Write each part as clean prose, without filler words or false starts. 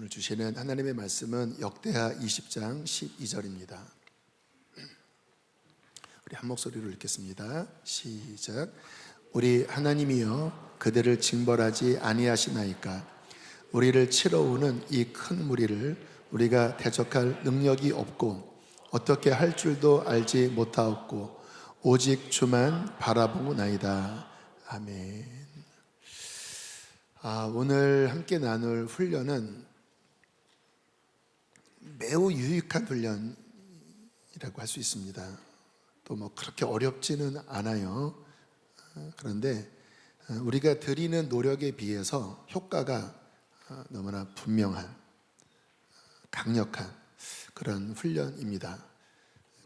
오늘 주시는 하나님의 말씀은 역대하 20장 12절입니다. 우리 한 목소리로 읽겠습니다. 시작. 우리 하나님이여 그들을 징벌하지 아니하시나이까. 우리를 치러오는 이 큰 무리를 우리가 대적할 능력이 없고 어떻게 할 줄도 알지 못하옵고 오직 주만 바라보고나이다. 아멘. 오늘 함께 나눌 훈련은 매우 유익한 훈련이라고 할 수 있습니다. 또 뭐 그렇게 어렵지는 않아요. 그런데 우리가 드리는 노력에 비해서 효과가 너무나 분명한, 강력한 그런 훈련입니다.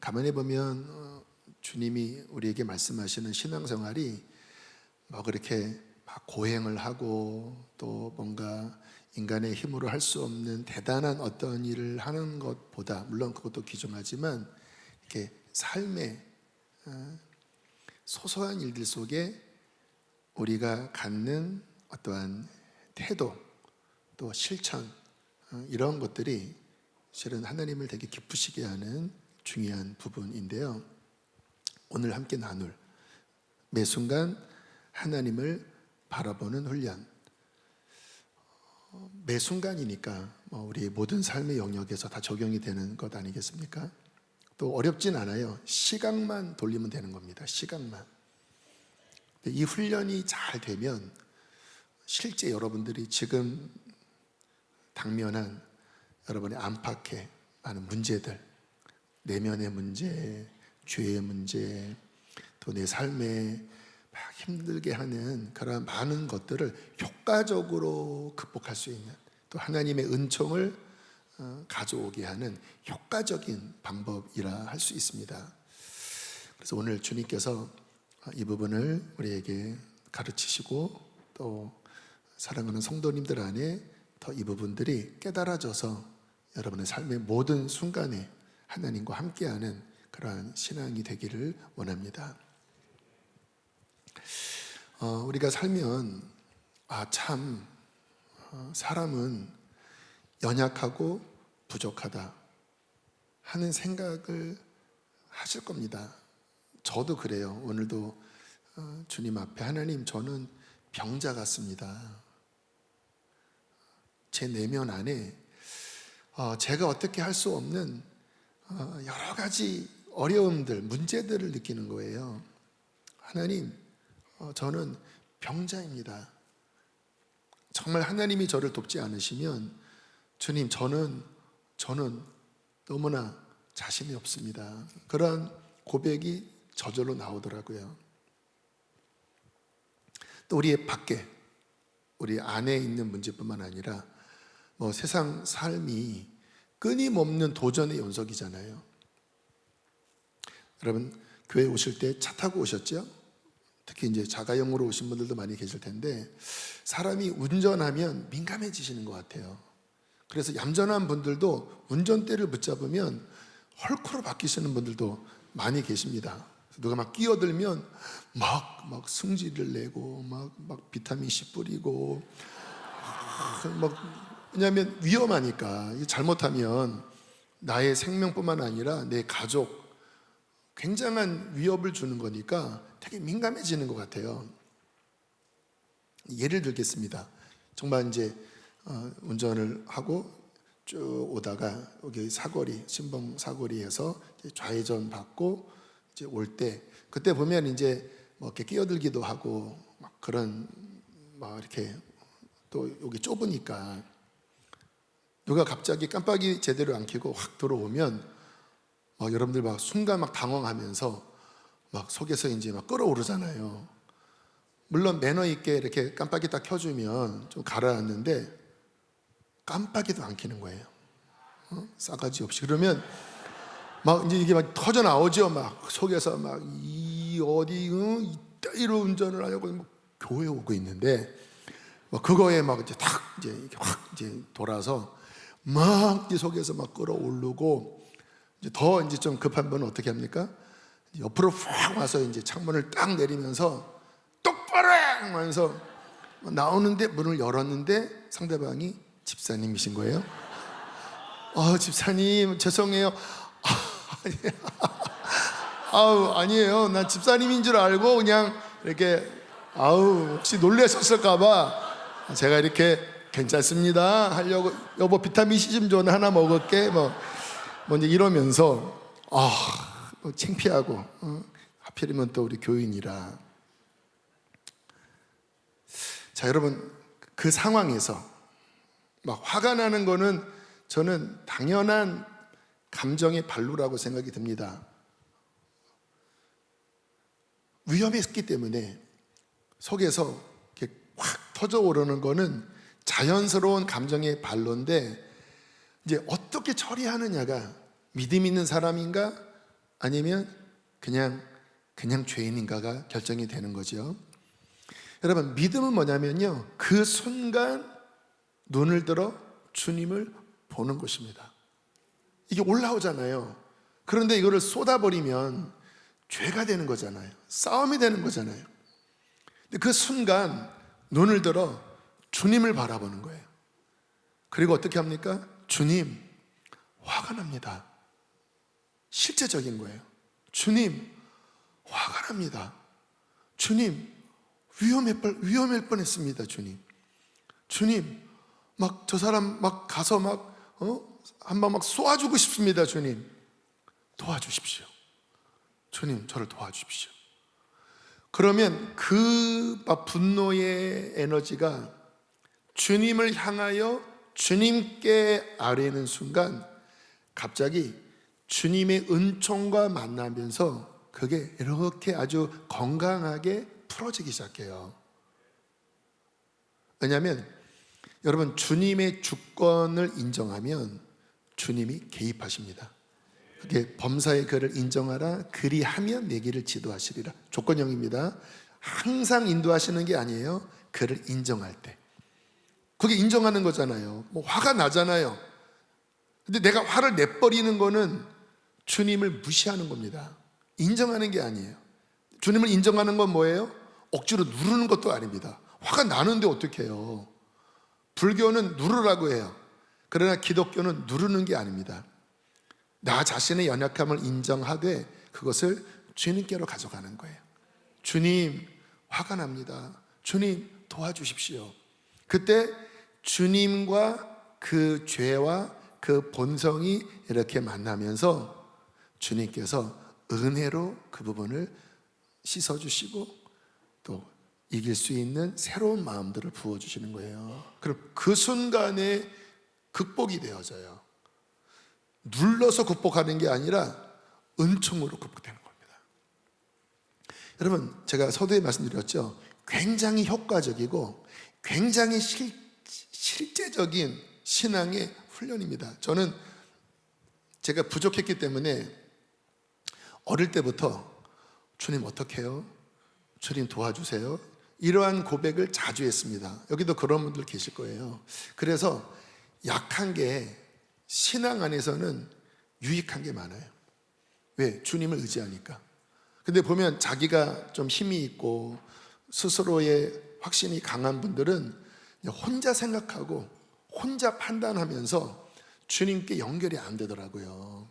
가만히 보면 주님이 우리에게 말씀하시는 신앙생활이 뭐 그렇게 막 고행을 하고 또 뭔가 인간의 힘으로 할 수 없는 대단한 어떤 일을 하는 것보다, 물론 그것도 귀중하지만 이렇게 삶의 소소한 일들 속에 우리가 갖는 어떠한 태도 또 실천, 이런 것들이 실은 하나님을 되게 기쁘시게 하는 중요한 부분인데요. 오늘 함께 나눌 매 순간 하나님을 바라보는 훈련, 매 순간이니까 우리 모든 삶의 영역에서 다 적용이 되는 것 아니겠습니까? 또 어렵진 않아요. 시각만 돌리면 되는 겁니다. 시각만. 이 훈련이 잘 되면 실제 여러분들이 지금 당면한 여러분의 안팎의 많은 문제들, 내면의 문제, 죄의 문제, 또 내 삶에 막 힘들게 하는 그런 많은 것들을 효과적으로 극복할 수 있는, 또 하나님의 은총을 가져오게 하는 효과적인 방법이라 할 수 있습니다. 그래서 오늘 주님께서 이 부분을 우리에게 가르치시고 또 사랑하는 성도님들 안에 더 이 부분들이 깨달아져서 여러분의 삶의 모든 순간에 하나님과 함께하는 그러한 신앙이 되기를 원합니다. 우리가 살면 참 사람은 연약하고 부족하다 하는 생각을 하실 겁니다. 저도 그래요. 오늘도 주님 앞에 하나님, 저는 병자 같습니다. 제 내면 안에 제가 어떻게 할 수 없는 여러 가지 어려움들, 문제들을 느끼는 거예요. 하나님, 저는 병자입니다. 정말 하나님이 저를 돕지 않으시면 주님, 저는 너무나 자신이 없습니다. 그런 고백이 저절로 나오더라고요. 또 우리의 밖에, 우리 안에 있는 문제뿐만 아니라 세상 삶이 끊임없는 도전의 연속이잖아요. 여러분, 교회 오실 때 차 타고 오셨죠? 특히 이제 자가용으로 오신 분들도 많이 계실 텐데 사람이 운전하면 민감해지시는 것 같아요. 그래서 얌전한 분들도 운전대를 붙잡으면 헐크로 바뀌시는 분들도 많이 계십니다. 누가 막 끼어들면 막 승질을 내고 막 비타민 C 뿌리고 왜냐하면 위험하니까. 잘못하면 나의 생명뿐만 아니라 내 가족, 굉장한 위협을 주는 거니까 되게 민감해지는 것 같아요. 예를 들겠습니다. 정말 이제 운전을 하고 쭉 오다가 여기 사거리, 신봉 사거리에서 좌회전 받고 이제 올 때, 그때 보면 이제 이렇게 끼어들기도 하고 그런 이렇게 또 여기 좁으니까 누가 갑자기 깜빡이 제대로 안 켜고 확 들어오면 여러분들 순간 당황하면서 속에서 이제 끓어오르잖아요. 물론 매너 있게 이렇게 깜빡이 딱 켜주면 좀 가라앉는데 깜빡이도 안 켜는 거예요. 싸가지 없이. 그러면 이제 이게 터져 나오죠. 속에서 이 어디 이따위로 운전을 하려고 교회 오고 있는데 그거에 이제 탁 이제 돌아서 이제 속에서 끌어오르고, 이제 더 이제 좀 급한 분은 어떻게 합니까? 옆으로 확 와서 이제 창문을 딱 내리면서 똑바로 하면서 나오는데 문을 열었는데 상대방이 집사님이신 거예요? 집사님 죄송해요. 아니에요. 난 집사님인 줄 알고 그냥 이렇게 혹시 놀라셨을까봐 제가 이렇게 괜찮습니다 하려고, 여보 비타민 C 좀 줘, 하나 먹을게 뭐 이제 이러면서 창피하고 하필이면 또 우리 교인이라. 자, 여러분, 그 상황에서 막 화가 나는 거는 저는 당연한 감정의 발로라고 생각이 듭니다. 위험했기 때문에 속에서 이렇게 확 터져오르는 거는 자연스러운 감정의 발로인데, 이제 어떻게 처리하느냐가 믿음 있는 사람인가 아니면 그냥 죄인인가가 결정이 되는 거죠. 여러분, 믿음은 뭐냐면요, 그 순간 눈을 들어 주님을 보는 것입니다. 이게 올라오잖아요. 그런데 이거를 쏟아버리면 죄가 되는 거잖아요. 싸움이 되는 거잖아요. 근데 그 순간 눈을 들어 주님을 바라보는 거예요. 그리고 어떻게 합니까? 주님, 화가 납니다. 실제적인 거예요. 주님, 화가 납니다. 주님, 위험할 뻔했습니다. 주님, 막 저 사람 막 가서 한번 막 쏘아주고 싶습니다. 주님, 도와주십시오. 주님, 저를 도와주십시오. 그러면 그 분노의 에너지가 주님을 향하여 주님께 아뢰는 순간 갑자기 주님의 은총과 만나면서 그게 이렇게 아주 건강하게 풀어지기 시작해요. 왜냐하면 여러분, 주님의 주권을 인정하면 주님이 개입하십니다. 그게 범사의 그를 인정하라, 그리하면 내 길을 지도하시리라. 조건형입니다. 항상 인도하시는 게 아니에요. 그를 인정할 때. 그게 인정하는 거잖아요. 화가 나잖아요. 근데 내가 화를 내버리는 거는 주님을 무시하는 겁니다. 인정하는 게 아니에요. 주님을 인정하는 건 뭐예요? 억지로 누르는 것도 아닙니다. 화가 나는데 어떻게 해요? 불교는 누르라고 해요. 그러나 기독교는 누르는 게 아닙니다. 나 자신의 연약함을 인정하되 그것을 주님께로 가져가는 거예요. 주님, 화가 납니다. 주님, 도와주십시오. 그때 주님과 그 죄와 그 본성이 이렇게 만나면서 주님께서 은혜로 그 부분을 씻어주시고 또 이길 수 있는 새로운 마음들을 부어주시는 거예요. 그럼 그 순간에 극복이 되어져요. 눌러서 극복하는 게 아니라 은총으로 극복되는 겁니다. 여러분, 제가 서두에 말씀드렸죠. 굉장히 효과적이고 굉장히 실제적인 신앙의 훈련입니다. 저는 제가 부족했기 때문에 어릴 때부터 주님 어떻게 해요? 주님 도와주세요. 이러한 고백을 자주 했습니다. 여기도 그런 분들 계실 거예요. 그래서 약한 게 신앙 안에서는 유익한 게 많아요. 왜? 주님을 의지하니까. 근데 보면 자기가 좀 힘이 있고 스스로의 확신이 강한 분들은 혼자 생각하고 혼자 판단하면서 주님께 연결이 안 되더라고요.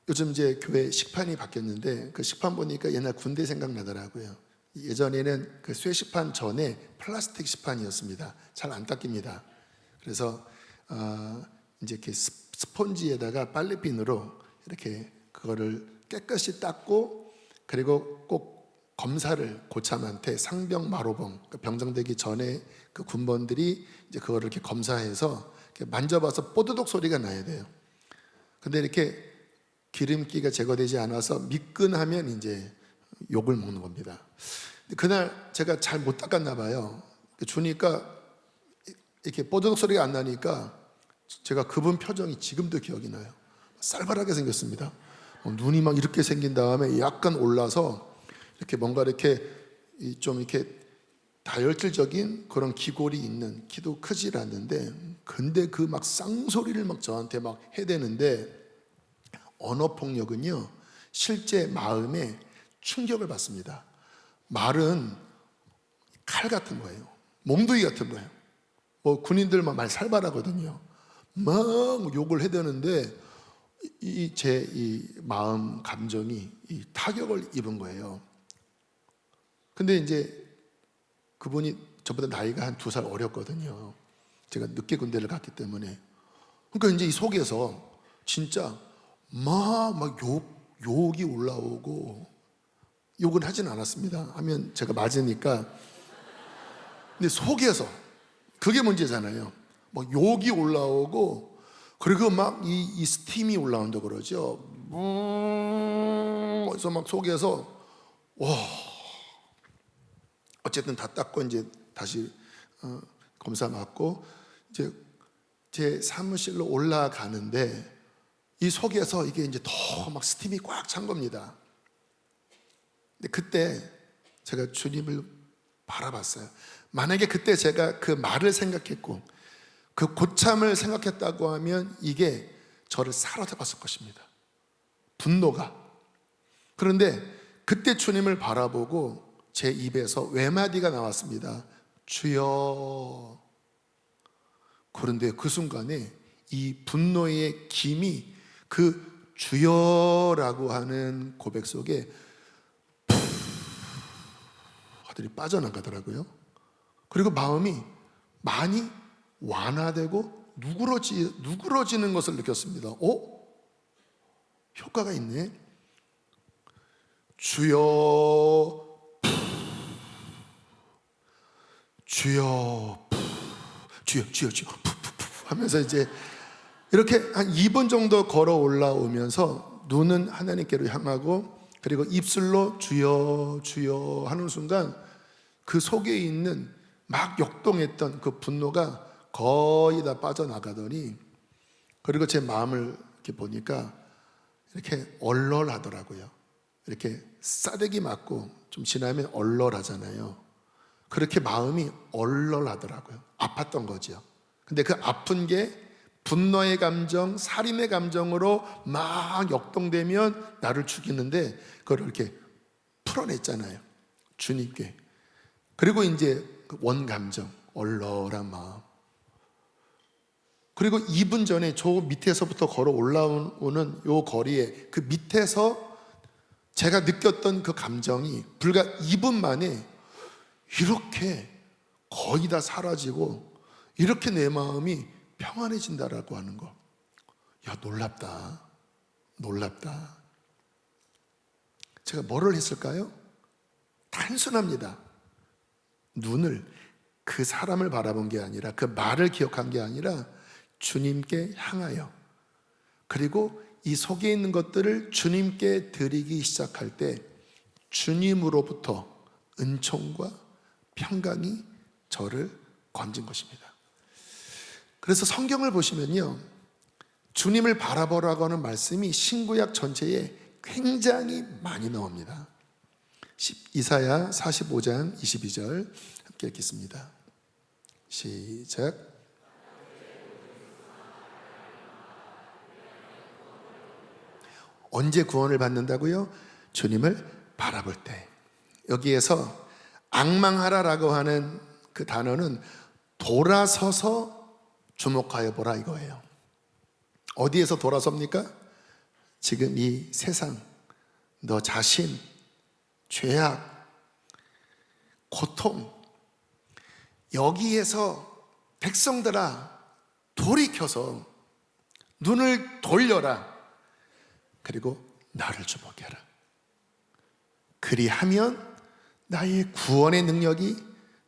요즘 이제 교회 식판이 바뀌었는데 그 식판 보니까 옛날 군대 생각나더라고요. 예전에는 그 쇠식판 전에 플라스틱 식판이었습니다. 잘 안 닦입니다. 그래서 이제 이렇게 스펀지에다가 빨래비누로 이렇게 그거를 깨끗이 닦고, 그리고 꼭 검사를 고참한테 상병 마로봉, 병정되기 전에 그 군번들이 이제 그거를 이렇게 검사해서 이렇게 만져봐서 뽀드독 소리가 나야 돼요. 근데 이렇게 기름기가 제거되지 않아서 미끈하면 이제 욕을 먹는 겁니다. 그날 제가 잘 못 닦았나 봐요. 주니까 이렇게 뽀드독 소리가 안 나니까 제가 그분 표정이 지금도 기억이 나요. 쌀바라게 생겼습니다. 눈이 막 이렇게 생긴 다음에 약간 올라서 이렇게 뭔가 이렇게 좀 이렇게 다혈질적인 그런 기골이 있는, 키도 크질 않는데, 근데 그 막 쌍소리를 막 저한테 막 해대는데, 언어폭력은요 실제 마음에 충격을 받습니다. 말은 칼 같은 거예요. 몽둥이 같은 거예요. 뭐 군인들만 말 살벌하거든요. 막 욕을 해대는데 제 마음 감정이 타격을 입은 거예요. 근데 이제 그분이 저보다 나이가 한 2살 어렸거든요. 제가 늦게 군대를 갔기 때문에. 그러니까 이제 이 속에서 진짜 막 욕이 올라오고, 욕은 하진 않았습니다. 하면 제가 맞으니까. 근데 속에서 그게 문제잖아요. 막 욕이 올라오고, 그리고 막 이 스팀이 올라온다 그러죠. 그래서 막 속에서 와, 어쨌든 다 닦고 이제 다시 검사 받고 이제 제 사무실로 올라가는데 이 속에서 이게 이제 더 막 스팀이 꽉 찬 겁니다. 근데 그때 제가 주님을 바라봤어요. 만약에 그때 제가 그 말을 생각했고 그 고참을 생각했다고 하면 이게 저를 사로잡았을 것입니다. 분노가. 그런데 그때 주님을 바라보고 제 입에서 외마디가 나왔습니다. 주여. 그런데 그 순간에 이 분노의 김이 그 주여라고 하는 고백 속에 하더니 빠져나가더라고요. 그리고 마음이 많이 완화되고 누그러지는 것을 느꼈습니다. 효과가 있네. 주여, 주여, 주여 하면서 이제 이렇게 한 2분 정도 걸어 올라오면서 눈은 하나님께로 향하고, 그리고 입술로 주여 주여 하는 순간 그 속에 있는 막 역동했던 그 분노가 거의 다 빠져나가더니, 그리고 제 마음을 이렇게 보니까 이렇게 얼얼하더라고요. 이렇게 싸대기 맞고 좀 지나면 얼얼하잖아요. 그렇게 마음이 얼얼하더라고요. 아팠던 거죠. 근데 그 아픈 게 분노의 감정, 살인의 감정으로 막 역동되면 나를 죽이는데 그걸 이렇게 풀어냈잖아요. 주님께. 그리고 이제 그 원감정, 얼얼한 마음. 그리고 2분 전에 저 밑에서부터 걸어 올라오는 요 거리에 그 밑에서 제가 느꼈던 그 감정이 불과 2분 만에 이렇게 거의 다 사라지고 이렇게 내 마음이 평안해진다라고 하는 거. 야, 놀랍다. 놀랍다. 제가 뭐를 했을까요? 단순합니다. 눈을 그 사람을 바라본 게 아니라, 그 말을 기억한 게 아니라 주님께 향하여, 그리고 이 속에 있는 것들을 주님께 드리기 시작할 때 주님으로부터 은총과 평강이 저를 건진 것입니다. 그래서 성경을 보시면요, 주님을 바라보라고 하는 말씀이 신구약 전체에 굉장히 많이 나옵니다. 이사야 45장 22절 함께 읽겠습니다. 시작. 언제 구원을 받는다고요? 주님을 바라볼 때. 여기에서 앙망하라라고 하는 그 단어는 돌아서서 주목하여 보라 이거예요. 어디에서 돌아섭니까? 지금 이 세상, 너 자신, 죄악, 고통, 여기에서 백성들아 돌이켜서 눈을 돌려라. 그리고 나를 주목해라. 그리하면 나의 구원의 능력이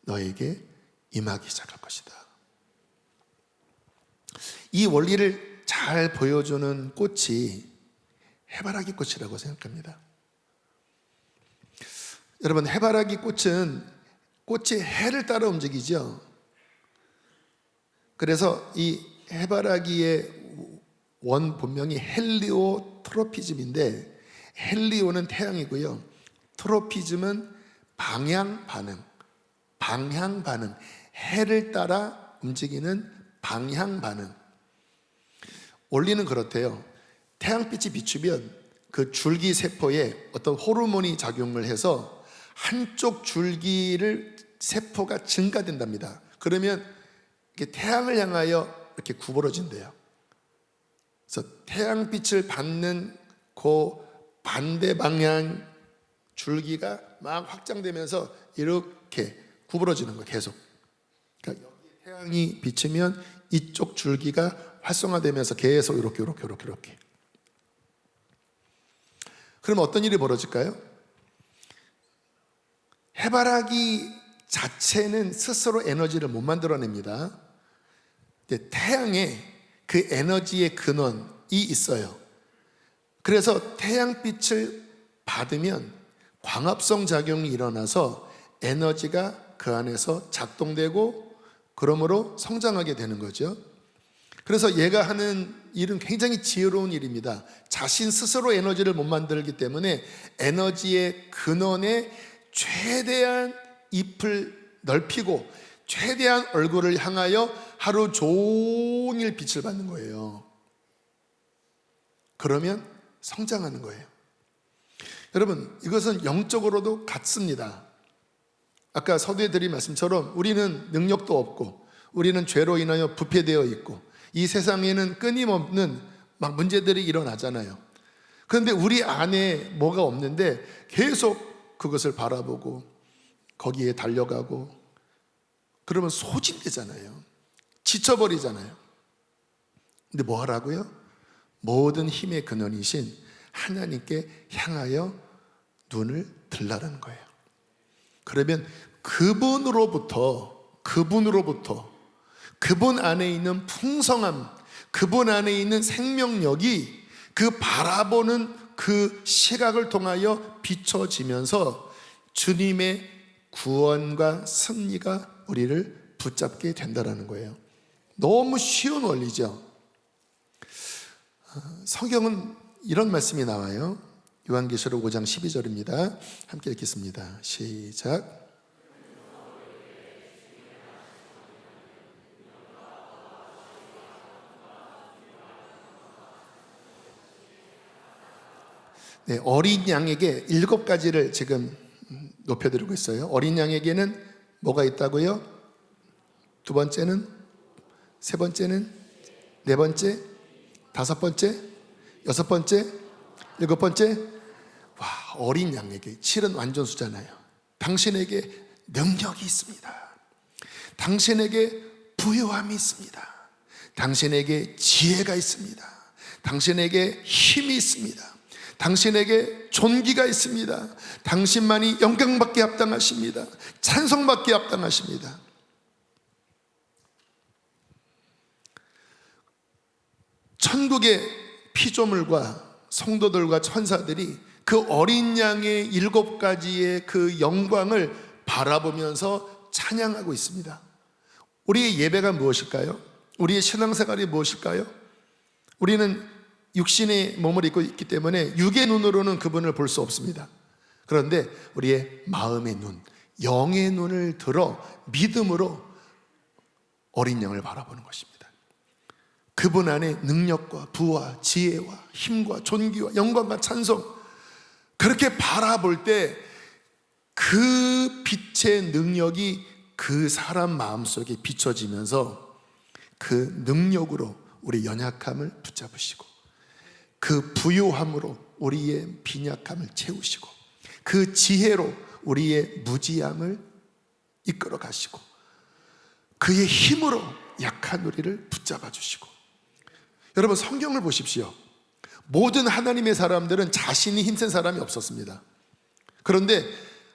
너에게 임하기 시작할 것이다. 이 원리를 잘 보여주는 꽃이 해바라기 꽃이라고 생각합니다. 여러분, 해바라기 꽃은 꽃이 해를 따라 움직이죠. 그래서 이 해바라기의 원 본명이 헬리오트로피즘인데, 헬리오는 태양이고요, 트로피즘은 방향 반응, 해를 따라 움직이는 방향 반응. 원리는 그렇대요. 태양빛이 비추면 그 줄기 세포에 어떤 호르몬이 작용을 해서 한쪽 줄기를 세포가 증가된답니다. 그러면 이게 태양을 향하여 이렇게 구부러진대요. 그래서 태양빛을 받는 그 반대 방향 줄기가 막 확장되면서 이렇게 구부러지는 거예요. 계속. 그러니까 여기 태양이 비치면 이쪽 줄기가 활성화되면서 계속 이렇게. 그럼 어떤 일이 벌어질까요? 해바라기 자체는 스스로 에너지를 못 만들어냅니다. 근데 태양에 그 에너지의 근원이 있어요. 그래서 태양빛을 받으면 광합성 작용이 일어나서 에너지가 그 안에서 작동되고 그러므로 성장하게 되는 거죠. 그래서 얘가 하는 일은 굉장히 지혜로운 일입니다. 자신 스스로 에너지를 못 만들기 때문에 에너지의 근원에 최대한 잎을 넓히고 최대한 얼굴을 향하여 하루 종일 빛을 받는 거예요. 그러면 성장하는 거예요. 여러분, 이것은 영적으로도 같습니다. 아까 서두에 드린 말씀처럼 우리는 능력도 없고 우리는 죄로 인하여 부패되어 있고 이 세상에는 끊임없는 막 문제들이 일어나잖아요. 그런데 우리 안에 뭐가 없는데 계속 그것을 바라보고 거기에 달려가고 그러면 소진되잖아요. 지쳐버리잖아요. 근데 뭐 하라고요? 모든 힘의 근원이신 하나님께 향하여 눈을 들라는 거예요. 그러면 그분으로부터 그분 안에 있는 풍성함, 그분 안에 있는 생명력이 그 바라보는 그 시각을 통하여 비춰지면서 주님의 구원과 승리가 우리를 붙잡게 된다는 거예요. 너무 쉬운 원리죠. 성경은 이런 말씀이 나와요. 요한계시록 5장 12절입니다. 함께 읽겠습니다. 시작. 네, 어린 양에게 7가지를 지금 높여드리고 있어요. 어린 양에게는 뭐가 있다고요? 2번째는, 3번째는, 4번째, 5번째, 6번째, 7번째. 와, 어린 양에게 7은 완전수잖아요. 당신에게 능력이 있습니다. 당신에게 부요함이 있습니다. 당신에게 지혜가 있습니다. 당신에게 힘이 있습니다. 당신에게 존귀가 있습니다. 당신만이 영광받게 합당하십니다. 찬송받게 합당하십니다. 천국의 피조물과 성도들과 천사들이 그 어린 양의 7가지의 그 영광을 바라보면서 찬양하고 있습니다. 우리의 예배가 무엇일까요? 우리의 신앙생활이 무엇일까요? 우리는 육신의 몸을 입고 있기 때문에 육의 눈으로는 그분을 볼 수 없습니다. 그런데 우리의 마음의 눈, 영의 눈을 들어 믿음으로 어린 양을 바라보는 것입니다. 그분 안에 능력과 부와 지혜와 힘과 존귀와 영광과 찬송, 그렇게 바라볼 때 그 빛의 능력이 그 사람 마음속에 비춰지면서 그 능력으로 우리 연약함을 붙잡으시고 그 부요함으로 우리의 빈약함을 채우시고 그 지혜로 우리의 무지함을 이끌어 가시고 그의 힘으로 약한 우리를 붙잡아 주시고. 여러분, 성경을 보십시오. 모든 하나님의 사람들은 자신이 힘센 사람이 없었습니다. 그런데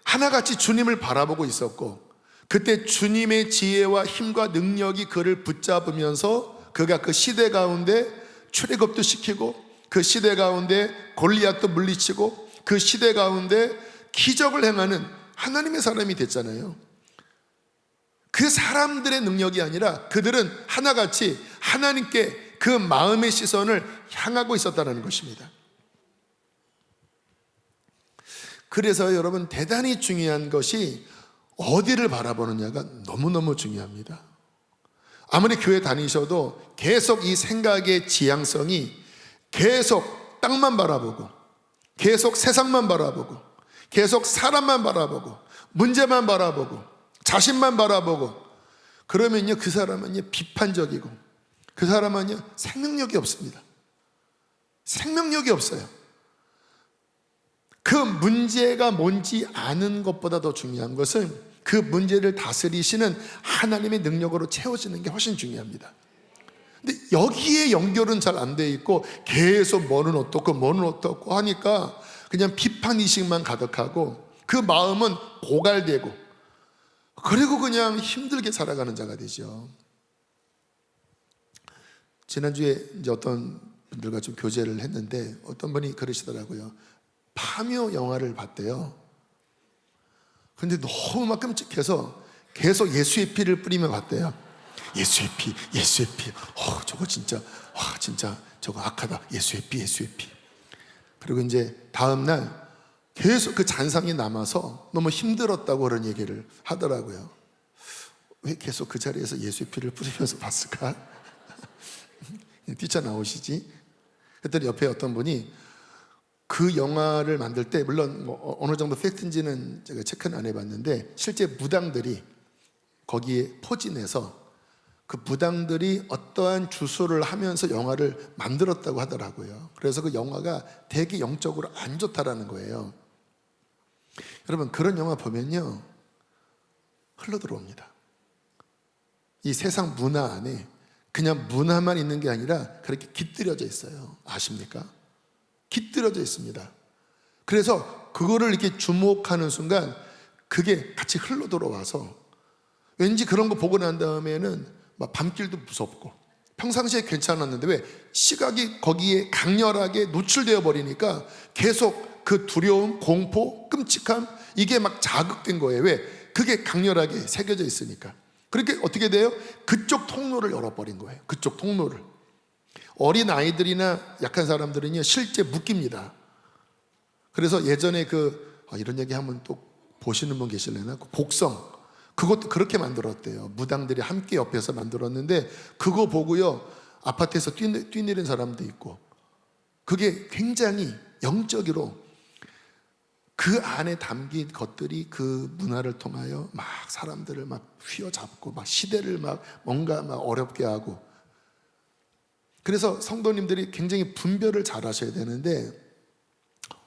하나같이 주님을 바라보고 있었고 그때 주님의 지혜와 힘과 능력이 그를 붙잡으면서 그가 그 시대 가운데 출애굽도 시키고 그 시대 가운데 골리앗도 물리치고 그 시대 가운데 기적을 행하는 하나님의 사람이 됐잖아요. 그 사람들의 능력이 아니라 그들은 하나같이 하나님께 그 마음의 시선을 향하고 있었다는 것입니다. 그래서 여러분, 대단히 중요한 것이 어디를 바라보느냐가 너무너무 중요합니다. 아무리 교회 다니셔도 계속 이 생각의 지향성이 계속 땅만 바라보고 계속 세상만 바라보고 계속 사람만 바라보고 문제만 바라보고 자신만 바라보고 그러면요, 그 사람은요 비판적이고 그 사람은요 생명력이 없습니다. 생명력이 없어요. 그 문제가 뭔지 아는 것보다 더 중요한 것은 그 문제를 다스리시는 하나님의 능력으로 채워지는 게 훨씬 중요합니다. 근데 여기에 연결은 잘 안 돼 있고 계속 뭐는 어떻고 하니까 그냥 비판의식만 가득하고 그 마음은 고갈되고 그리고 그냥 힘들게 살아가는 자가 되죠. 지난주에 이제 어떤 분들과 좀 교제를 했는데 어떤 분이 그러시더라고요. 파묘 영화를 봤대요. 근데 너무 막 끔찍해서 계속 예수의 피를 뿌리며 봤대요. 예수의 피. 저거 진짜 저거 악하다. 예수의 피. 그리고 이제 다음날 계속 그 잔상이 남아서 너무 힘들었다고 그런 얘기를 하더라고요. 왜 계속 그 자리에서 예수의 피를 뿌리면서 봤을까? 뛰쳐나오시지? 그랬더니 옆에 어떤 분이 그 영화를 만들 때 물론 뭐 어느 정도 팩트인지는 제가 체크는 안 해봤는데 실제 무당들이 거기에 포진해서 그 무당들이 어떠한 주소를 하면서 영화를 만들었다고 하더라고요. 그래서 그 영화가 되게 영적으로 안 좋다라는 거예요. 여러분 그런 영화 보면요 흘러들어옵니다. 이 세상 문화 안에 그냥 문화만 있는 게 아니라 그렇게 깃들여져 있어요. 아십니까? 깃들여져 있습니다. 그래서 그거를 이렇게 주목하는 순간 그게 같이 흘러들어와서 왠지 그런 거 보고 난 다음에는 막 밤길도 무섭고 평상시에 괜찮았는데 왜 시각이 거기에 강렬하게 노출되어 버리니까 계속 그 두려움, 공포, 끔찍함 이게 막 자극된 거예요. 왜? 그게 강렬하게 새겨져 있으니까. 그렇게 어떻게 돼요? 그쪽 통로를 열어버린 거예요. 그쪽 통로를. 어린 아이들이나 약한 사람들은요 실제 묶입니다. 그래서 예전에 이런 얘기 하면 또 보시는 분 계실래나? 그 곡성 그것도 그렇게 만들었대요. 무당들이 함께 옆에서 만들었는데 그거 보고요 아파트에서 뛰내린 사람도 있고 그게 굉장히 영적으로 그 안에 담긴 것들이 그 문화를 통하여 막 사람들을 막 휘어잡고 막 시대를 막 뭔가 막 어렵게 하고 그래서 성도님들이 굉장히 분별을 잘 하셔야 되는데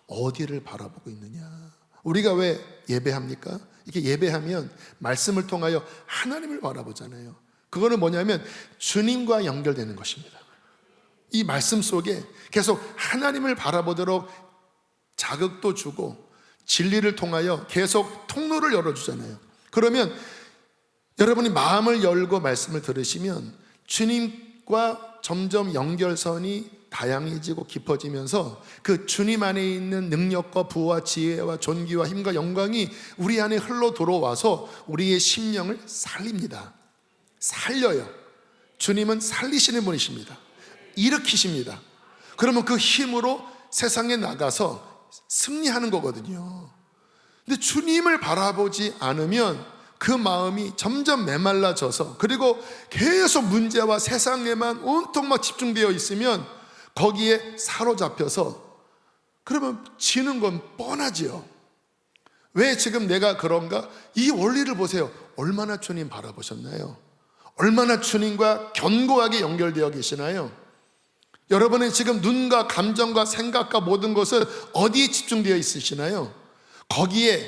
어디를 바라보고 있느냐. 우리가 왜 예배합니까? 이렇게 예배하면 말씀을 통하여 하나님을 바라보잖아요. 그거는 뭐냐면 주님과 연결되는 것입니다. 이 말씀 속에 계속 하나님을 바라보도록 자극도 주고 진리를 통하여 계속 통로를 열어주잖아요. 그러면 여러분이 마음을 열고 말씀을 들으시면 주님과 점점 연결선이 다양해지고 깊어지면서 그 주님 안에 있는 능력과 부와 지혜와 존귀와 힘과 영광이 우리 안에 흘러 들어와서 우리의 심령을 살립니다. 살려요. 주님은 살리시는 분이십니다. 일으키십니다. 그러면 그 힘으로 세상에 나가서 승리하는 거거든요. 근데 주님을 바라보지 않으면 그 마음이 점점 메말라져서 그리고 계속 문제와 세상에만 온통 막 집중되어 있으면 거기에 사로잡혀서 그러면 지는 건 뻔하지요. 왜 지금 내가 그런가? 이 원리를 보세요. 얼마나 주님 바라보셨나요? 얼마나 주님과 견고하게 연결되어 계시나요? 여러분의 지금 눈과 감정과 생각과 모든 것은 어디에 집중되어 있으시나요? 거기에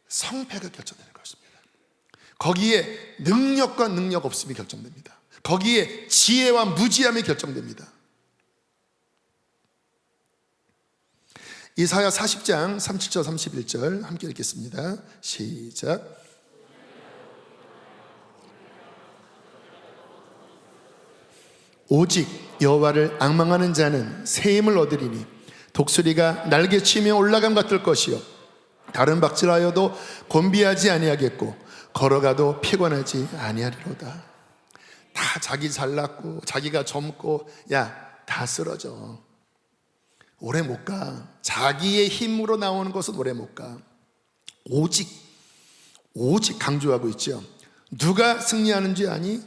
성패가 결정되는 것입니다. 거기에 능력과 능력 없음이 결정됩니다. 거기에 지혜와 무지함이 결정됩니다. 이사야 40장 37절 31절 함께 읽겠습니다. 시작. 오직 여호와를 앙망하는 자는 새 힘을 얻으리니 독수리가 날개치며 올라감 같을 것이요 다른 박질하여도 곤비하지 아니하겠고 걸어가도 피곤하지 아니하리로다. 다 자기 잘났고 자기가 젊고 다 쓰러져. 오래 못 가. 자기의 힘으로 나오는 것은 오래 못 가. 오직 강조하고 있죠. 누가 승리하는 줄 아니?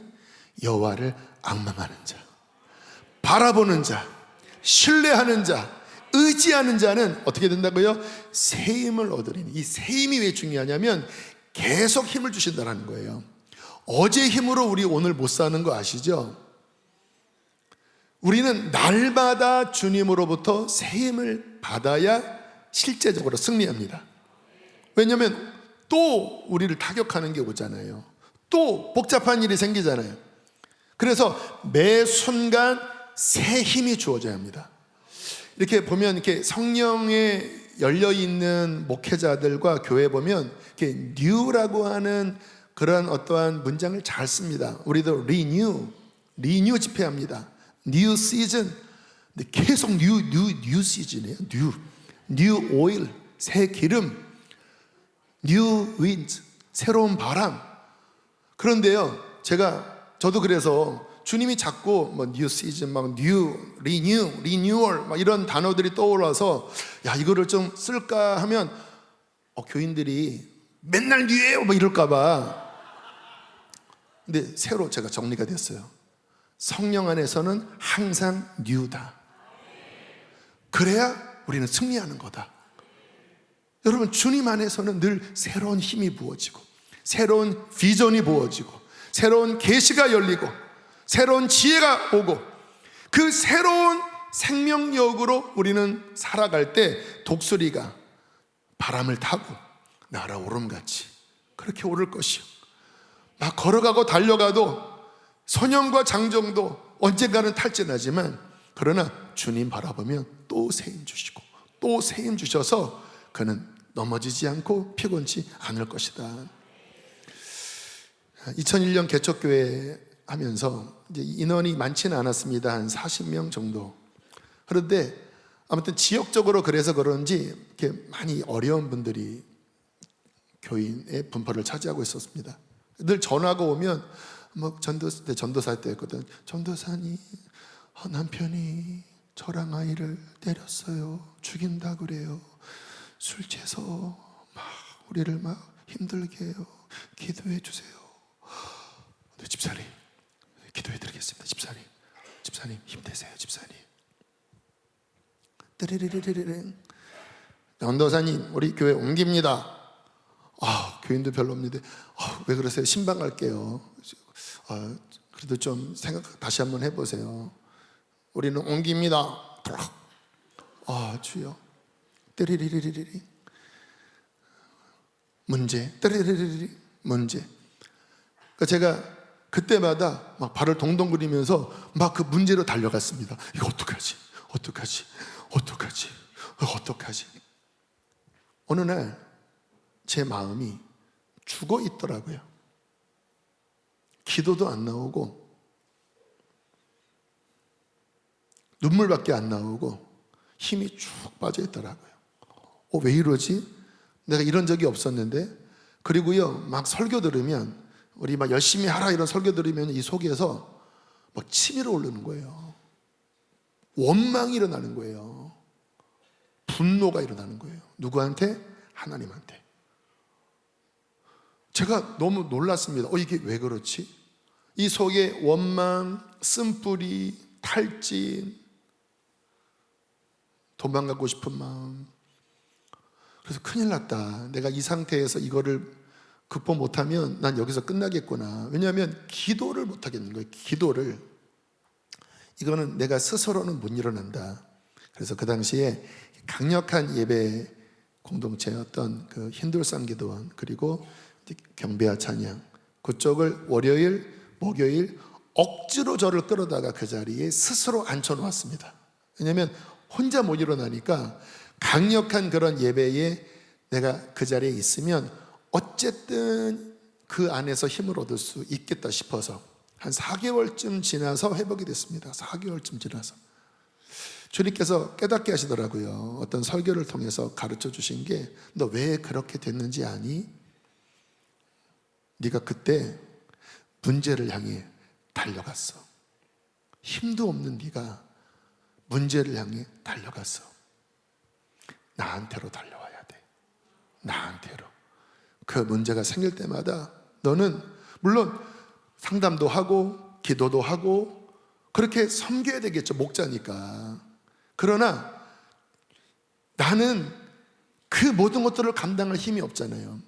여호와를 앙망하는 자, 바라보는 자, 신뢰하는 자, 의지하는 자는 어떻게 된다고요? 새 힘을 얻으리니. 이 새 힘이 왜 중요하냐면 계속 힘을 주신다는 거예요. 어제 힘으로 우리 오늘 못 사는 거 아시죠? 우리는 날마다 주님으로부터 새 힘을 받아야 실제적으로 승리합니다. 왜냐하면 또 우리를 타격하는 게 오잖아요. 또 복잡한 일이 생기잖아요. 그래서 매 순간 새 힘이 주어져야 합니다. 이렇게 보면 이렇게 성령에 열려 있는 목회자들과 교회 보면 이렇게 new라고 하는 그런 어떠한 문장을 잘 씁니다. 우리도 renew 집회합니다. new season. 근데 계속 new season이에요. new oil, 새 기름, new wind, 새로운 바람. 그런데요, 저도 그래서 주님이 자꾸 뭐 new season, 막 renewal, 막 이런 단어들이 떠올라서 야, 이거를 좀 쓸까 하면 교인들이 맨날 new예요, 뭐 이럴까봐. 근데 새로 제가 정리가 됐어요. 성령 안에서는 항상 new다. 그래야 우리는 승리하는 거다. 여러분, 주님 안에서는 늘 새로운 힘이 부어지고 새로운 비전이 부어지고 새로운 계시가 열리고 새로운 지혜가 오고 그 새로운 생명력으로 우리는 살아갈 때 독수리가 바람을 타고 날아오름같이 그렇게 오를 것이요. 막 걸어가고 달려가도 소년과 장정도 언젠가는 탈진하지만 그러나 주님 바라보면 또 새 힘 주시고 또 새 힘 주셔서 그는 넘어지지 않고 피곤치 않을 것이다. 2001년 개척교회 하면서 이제 인원이 많지는 않았습니다. 한 40명 정도. 그런데 아무튼 지역적으로 그래서 그런지 이렇게 많이 어려운 분들이 교인의 분포를 차지하고 있었습니다. 늘 전화가 오면 뭐 전도사 때였거든. 전도사님, 남편이 저랑 아이를 때렸어요. 죽인다 그래요. 술 취해서 막 우리를 막 힘들게 해요. 기도해 주세요. 네, 집사님, 기도해 드리겠습니다. 집사님 힘내세요. 집사님. 띠리리리리링. 전도사님, 우리 교회 옮깁니다. 교인도 별로 없는데 왜 그러세요? 신방 갈게요. 그래도 좀 생각 다시 한번 해보세요. 우리는 옮깁니다. 주여. 띠리리리리리. 문제. 띠리리리리. 문제. 그러니까 제가 그때마다 막 발을 동동 그리면서 막 그 문제로 달려갔습니다. 이거 어떡하지? 어느 날 제 마음이 죽어 있더라고요. 기도도 안 나오고 눈물밖에 안 나오고 힘이 쭉 빠져 있더라고요. 왜 이러지? 내가 이런 적이 없었는데. 그리고요, 막 설교 들으면 우리 막 열심히 하라 이런 설교 들으면 이 속에서 막 치밀어 오르는 거예요. 원망이 일어나는 거예요. 분노가 일어나는 거예요. 누구한테? 하나님한테. 제가 너무 놀랐습니다. 이게 왜 그렇지? 이 속에 원망, 쓴뿌리, 탈진, 도망가고 싶은 마음. 그래서 큰일 났다. 내가 이 상태에서 이거를 극복 못하면 난 여기서 끝나겠구나. 왜냐하면 기도를 못하겠는 거예요. 기도를. 이거는 내가 스스로는 못 일어난다. 그래서 그 당시에 강력한 예배 공동체였던 그 힌둘산 기도원, 그리고 경배와 찬양, 그쪽을 월요일, 목요일 억지로 저를 끌어다가 그 자리에 스스로 앉혀놓았습니다. 왜냐하면 혼자 못 일어나니까 강력한 그런 예배에 내가 그 자리에 있으면 어쨌든 그 안에서 힘을 얻을 수 있겠다 싶어서 한 4개월쯤 지나서 회복이 됐습니다. 4개월쯤 지나서 주님께서 깨닫게 하시더라고요. 어떤 설교를 통해서 가르쳐 주신 게, 너 왜 그렇게 됐는지 아니? 네가 그때 문제를 향해 달려갔어. 힘도 없는 네가 문제를 향해 달려갔어. 나한테로 달려와야 돼. 나한테로. 그 문제가 생길 때마다 너는 물론 상담도 하고 기도도 하고 그렇게 섬겨야 되겠죠. 목자니까. 그러나 나는 그 모든 것들을 감당할 힘이 없잖아요.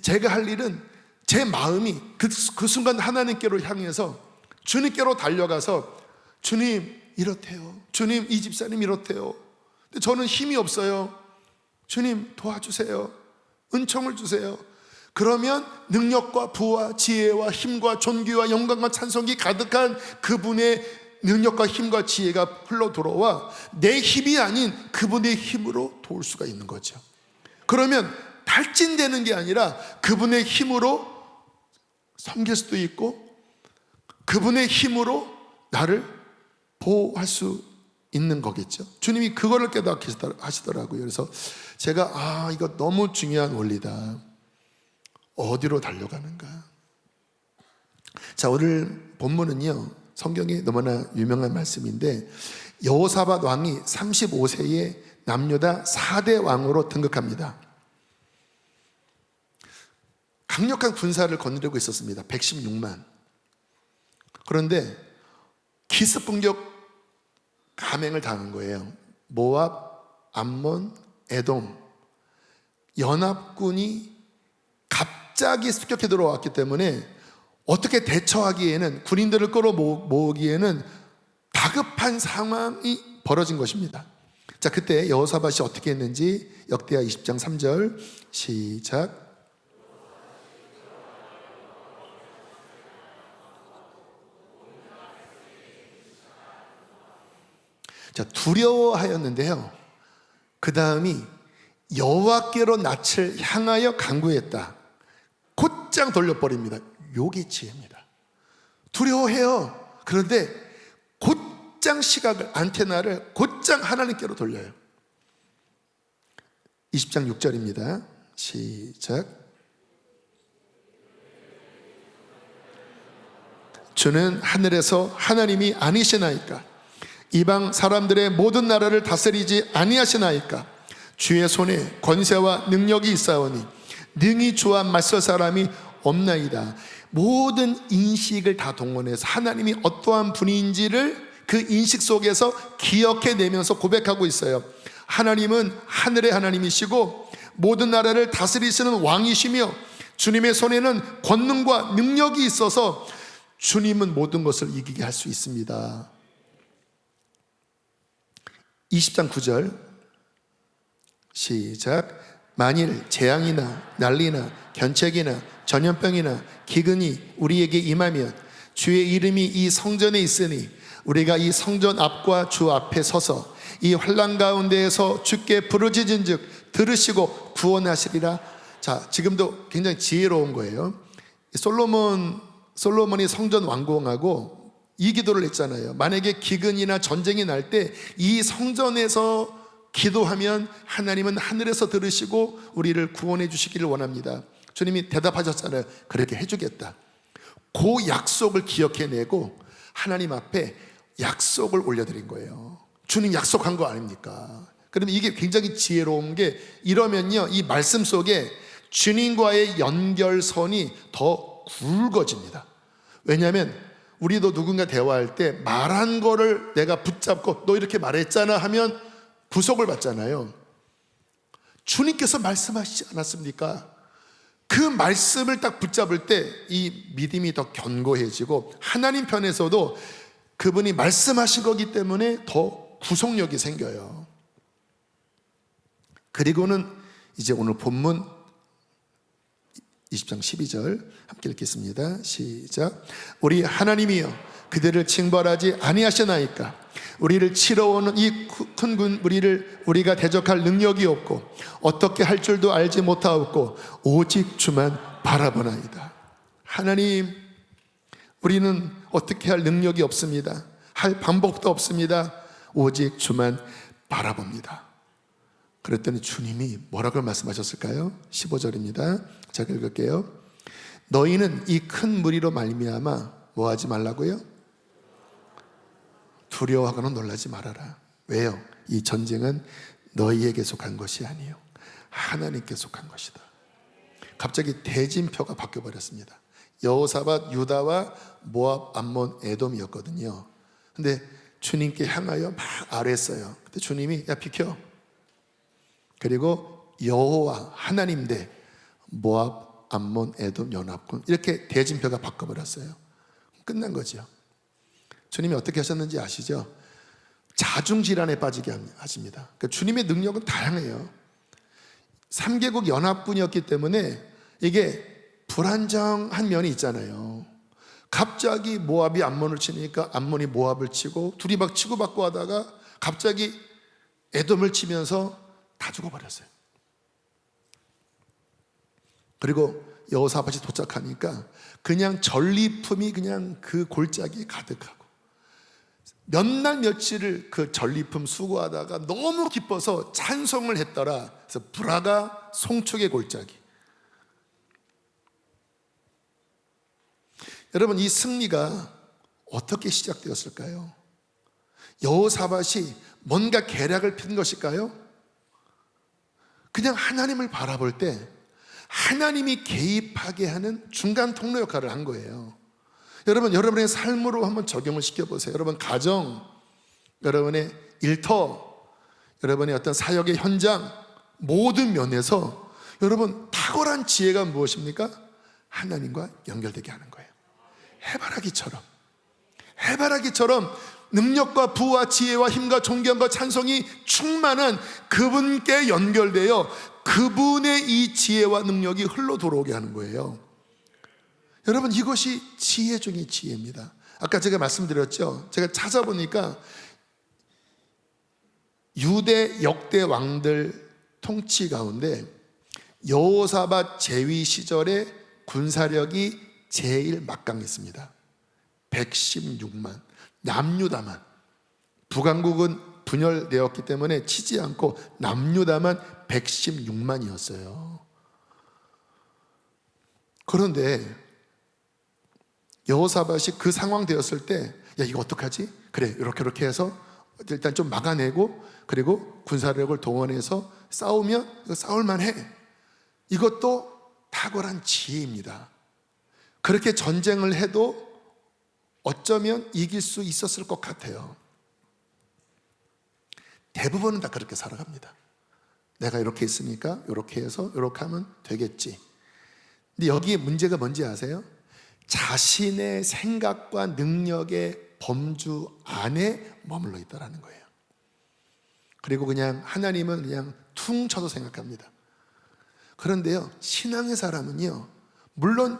제가 할 일은 제 마음이 그 순간 하나님께로 향해서 주님께로 달려가서 주님 이렇대요, 주님 이 집사님 이렇대요, 근데 저는 힘이 없어요, 주님 도와주세요, 은총을 주세요. 그러면 능력과 부와 지혜와 힘과 존귀와 영광과 찬송이 가득한 그분의 능력과 힘과 지혜가 흘러 들어와 내 힘이 아닌 그분의 힘으로 도울 수가 있는 거죠. 그러면 발진되는 게 아니라 그분의 힘으로 섬길 수도 있고 그분의 힘으로 나를 보호할 수 있는 거겠죠. 주님이 그거를 깨닫게 하시더라고요. 그래서 제가 이거 너무 중요한 원리다. 어디로 달려가는가? 자, 오늘 본문은요, 성경에 너무나 유명한 말씀인데 여호사밧 왕이 35세에 남유다 4대 왕으로 등극합니다. 강력한 군사를 거느리고 있었습니다. 116만. 그런데 기습공격 감행을 당한 거예요. 모압, 암몬, 에돔 연합군이 갑자기 습격해 들어왔기 때문에 어떻게 대처하기에는, 군인들을 끌어모으기에는 다급한 상황이 벌어진 것입니다. 자, 그때 여호사밧이 어떻게 했는지 역대하 20장 3절 시작. 자, 두려워하였는데요, 그 다음이 여호와께로 낯을 향하여 간구했다. 곧장 돌려버립니다. 요게 지혜입니다. 두려워해요. 그런데 곧장 시각을, 안테나를 곧장 하나님께로 돌려요. 20장 6절입니다. 시작. 주는 하늘에서 하나님이 아니시나이까? 이방 사람들의 모든 나라를 다스리지 아니하시나이까? 주의 손에 권세와 능력이 있사오니 능히 주와 맞설 사람이 없나이다. 모든 인식을 다 동원해서 하나님이 어떠한 분인지를 그 인식 속에서 기억해내면서 고백하고 있어요. 하나님은 하늘의 하나님이시고 모든 나라를 다스리시는 왕이시며 주님의 손에는 권능과 능력이 있어서 주님은 모든 것을 이기게 할 수 있습니다. 20장 9절 시작. 만일 재앙이나 난리나 견책이나 전염병이나 기근이 우리에게 임하면 주의 이름이 이 성전에 있으니 우리가 이 성전 앞과 주 앞에 서서 이 환난 가운데에서 주께 부르짖은즉 들으시고 구원하시리라. 자, 지금도 굉장히 지혜로운 거예요. 솔로몬이 성전 완공하고 이 기도를 했잖아요. 만약에 기근이나 전쟁이 날 때 이 성전에서 기도하면 하나님은 하늘에서 들으시고 우리를 구원해 주시기를 원합니다. 주님이 대답하셨잖아요. 그렇게 해주겠다. 그 약속을 기억해내고 하나님 앞에 약속을 올려드린 거예요. 주님 약속한 거 아닙니까? 그러면 이게 굉장히 지혜로운 게, 이러면요, 이 말씀 속에 주님과의 연결선이 더 굵어집니다. 왜냐하면 우리도 누군가 대화할 때 말한 거를 내가 붙잡고 너 이렇게 말했잖아 하면 구속을 받잖아요. 주님께서 말씀하시지 않았습니까? 그 말씀을 딱 붙잡을 때 이 믿음이 더 견고해지고 하나님 편에서도 그분이 말씀하신 거기 때문에 더 구속력이 생겨요. 그리고는 이제 오늘 본문 20장 12절 함께 읽겠습니다. 시작. 우리 하나님이여 그들을 징벌하지 아니하시나이까? 우리를 치러 오는 이 큰 군 무리를 우리가 대적할 능력이 없고 어떻게 할 줄도 알지 못하옵고 오직 주만 바라보나이다. 하나님, 우리는 어떻게 할 능력이 없습니다. 할 방법도 없습니다. 오직 주만 바라봅니다. 그랬더니 주님이 뭐라고 말씀하셨을까요? 15절입니다. 제가 읽을게요. 너희는 이 큰 무리로 말미암아 뭐하지 말라고요? 두려워하거나 놀라지 말아라. 왜요? 이 전쟁은 너희에게 속한 것이 아니에요. 하나님께 속한 것이다. 갑자기 대진표가 바뀌어버렸습니다. 여호사밧 유다와 모압, 암몬, 에돔이었거든요. 근데 주님께 향하여 막 아뢰었어요. 근데 주님이 야 비켜. 그리고 여호와 하나님 대 모압, 모압, 암몬, 에돔, 연합군 이렇게 대진표가 바꿔버렸어요. 끝난 거죠. 주님이 어떻게 하셨는지 아시죠? 자중질환에 빠지게 하십니다. 그러니까 주님의 능력은 다양해요. 3개국 연합군이었기 때문에 이게 불안정한 면이 있잖아요. 갑자기 모압이 암몬을 치니까 암몬이 모압을 치고 둘이 막 치고받고 하다가 갑자기 에돔을 치면서 다 죽어버렸어요. 그리고 여호사밧이 도착하니까 그냥 전리품이 그냥 그 골짜기에 가득하고 몇 날 며칠을 그 전리품 수거하다가 너무 기뻐서 찬송을 했더라. 그래서 브라가 송축의 골짜기. 여러분, 이 승리가 어떻게 시작되었을까요? 여호사밧이 뭔가 계략을 핀 것일까요? 그냥 하나님을 바라볼 때 하나님이 개입하게 하는 중간 통로 역할을 한 거예요. 여러분, 여러분의 삶으로 한번 적용을 시켜보세요. 여러분 가정, 여러분의 일터, 여러분의 어떤 사역의 현장 모든 면에서 여러분 탁월한 지혜가 무엇입니까? 하나님과 연결되게 하는 거예요. 해바라기처럼 능력과 부와 지혜와 힘과 존경과 찬송이 충만한 그분께 연결되어 그분의 이 지혜와 능력이 흘러 들어오게 하는 거예요. 여러분, 이것이 지혜 중의 지혜입니다. 아까 제가 말씀드렸죠. 제가 찾아보니까 유대 역대 왕들 통치 가운데 여호사밧 제위 시절에 군사력이 제일 막강했습니다. 116만, 남유다만. 북왕국은 분열되었기 때문에 치지 않고 남유다만 116만이었어요. 그런데 여호사밧이 그 상황 되었을 때, 야, 이거 어떡하지? 그래, 이렇게 해서 일단 좀 막아내고, 그리고 군사력을 동원해서 싸우면 이거 싸울만해. 이것도 탁월한 지혜입니다. 그렇게 전쟁을 해도 어쩌면 이길 수 있었을 것 같아요. 대부분은 다 그렇게 살아갑니다. 내가 이렇게 있으니까 이렇게 해서 이렇게 하면 되겠지. 근데 여기에 문제가 뭔지 아세요? 자신의 생각과 능력의 범주 안에 머물러 있다라는 거예요. 그리고 그냥 하나님은 그냥 퉁 쳐서 생각합니다. 그런데요, 신앙의 사람은요, 물론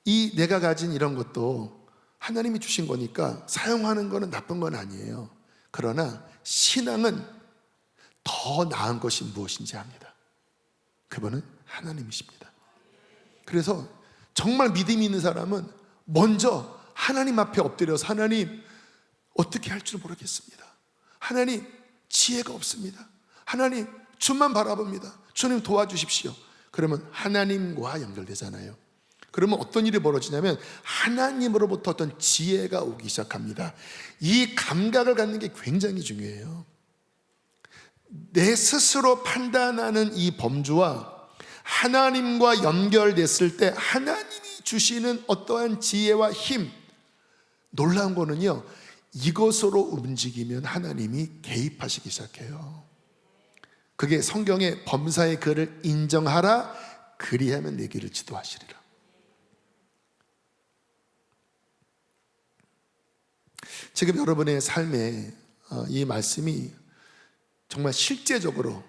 이 내가 가진 이런 것도 하나님이 주신 거니까 사용하는 거는 나쁜 건 아니에요. 그러나 신앙은 더 나은 것이 무엇인지 압니다. 그분은 하나님이십니다. 그래서 정말 믿음이 있는 사람은 먼저 하나님 앞에 엎드려서, 하나님 어떻게 할 줄 모르겠습니다. 하나님 지혜가 없습니다. 하나님 주만 바라봅니다. 주님 도와주십시오. 그러면 하나님과 연결되잖아요. 그러면 어떤 일이 벌어지냐면 하나님으로부터 어떤 지혜가 오기 시작합니다. 이 감각을 갖는 게 굉장히 중요해요. 내 스스로 판단하는 이 범주와 하나님과 연결됐을 때 하나님이 주시는 어떠한 지혜와 힘, 놀라운 거는요, 이것으로 움직이면 하나님이 개입하시기 시작해요. 그게 성경의 범사의 그를 인정하라, 그리하면 내 길을 지도하시리라. 지금 여러분의 삶에 이 말씀이 정말 실제적으로,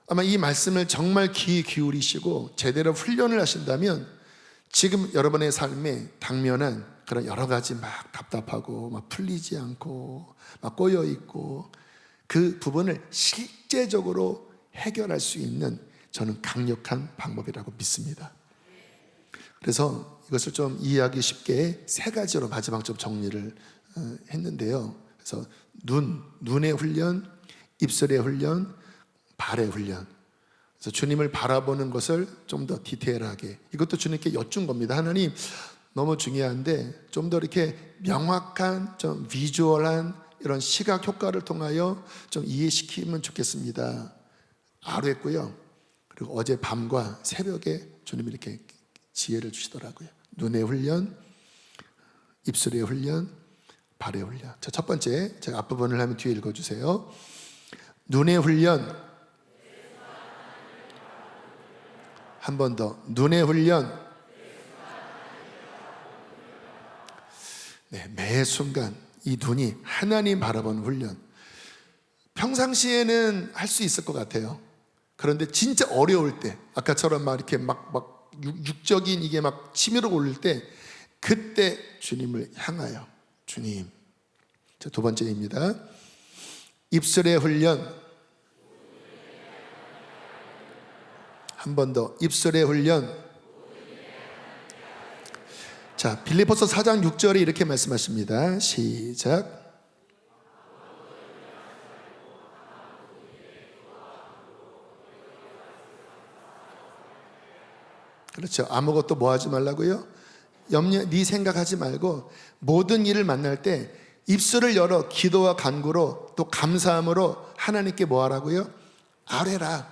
아마 이 말씀을 정말 귀 기울이시고 제대로 훈련을 하신다면 지금 여러분의 삶에 당면한 그런 여러 가지 막 답답하고 막 풀리지 않고 막 꼬여있고 그 부분을 실제적으로 해결할 수 있는 저는 강력한 방법이라고 믿습니다. 그래서 이것을 좀 이해하기 쉽게 세 가지로 마지막 좀 정리를 했는데요. 그래서 눈의 훈련, 입술의 훈련, 발의 훈련. 그래서 주님을 바라보는 것을 좀 더 디테일하게, 이것도 주님께 여쭌 겁니다. 하나님, 너무 중요한데 좀 더 이렇게 명확한, 좀 비주얼한 이런 시각 효과를 통하여 좀 이해시키면 좋겠습니다. 아뢰했고요. 그리고 어제 밤과 새벽에 주님이 이렇게 지혜를 주시더라고요. 눈의 훈련, 입술의 훈련, 발의 훈련. 자, 첫 번째, 제가 앞부분을 하면 뒤에 읽어주세요. 눈의 훈련, 한 번 더. 눈의 훈련. 네, 매 순간 이 눈이 하나님 바라보는 훈련. 평상시에는 할 수 있을 것 같아요. 그런데 진짜 어려울 때, 아까처럼 막 이렇게 막 육적인 이게 막 치밀어 오를 때, 그때 주님을 향하여, 주님. 자, 두 번째입니다. 입술의 훈련. 한 번 더. 입술의 훈련. 자, 빌립보서 4장 6절에 이렇게 말씀하십니다. 시작. 그렇죠. 아무것도 뭐 하지 말라고요? 네 생각하지 말고 모든 일을 만날 때 입술을 열어 기도와 간구로 또 감사함으로 하나님께 뭐 하라고요? 아뢰라.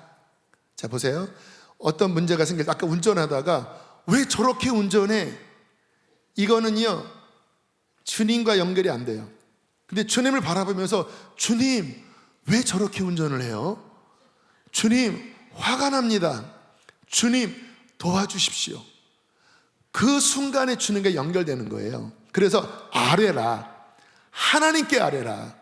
자, 보세요. 어떤 문제가 생길 때, 아까 운전하다가 왜 저렇게 운전해? 이거는요, 주님과 연결이 안 돼요. 근데 주님을 바라보면서, 주님 왜 저렇게 운전을 해요? 주님 화가 납니다. 주님 도와주십시오. 그 순간에 주님과 연결되는 거예요. 그래서 아뢰라. 하나님께 아뢰라.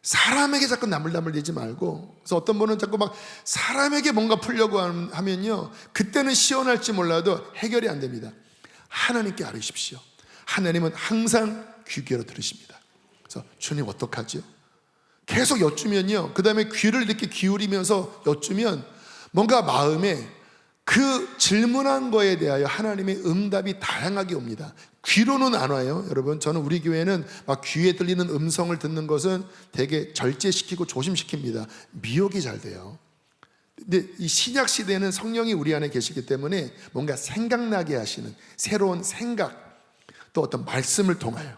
사람에게 자꾸 나물나물대지 말고. 그래서 어떤 분은 자꾸 막 사람에게 뭔가 풀려고 하면요, 그때는 시원할지 몰라도 해결이 안 됩니다. 하나님께 아뢰십시오. 하나님은 항상 귀 기울여 들으십니다. 그래서 주님 어떡하죠? 계속 여쭈면요, 그 다음에 귀를 이렇게 기울이면서 여쭈면 뭔가 마음에 그 질문한 거에 대하여 하나님의 응답이 다양하게 옵니다. 귀로는 안 와요. 여러분, 저는 우리 교회는 막 귀에 들리는 음성을 듣는 것은 되게 절제시키고 조심시킵니다. 미혹이 잘 돼요. 근데 이 신약 시대는 성령이 우리 안에 계시기 때문에 뭔가 생각나게 하시는 새로운 생각, 또 어떤 말씀을 통하여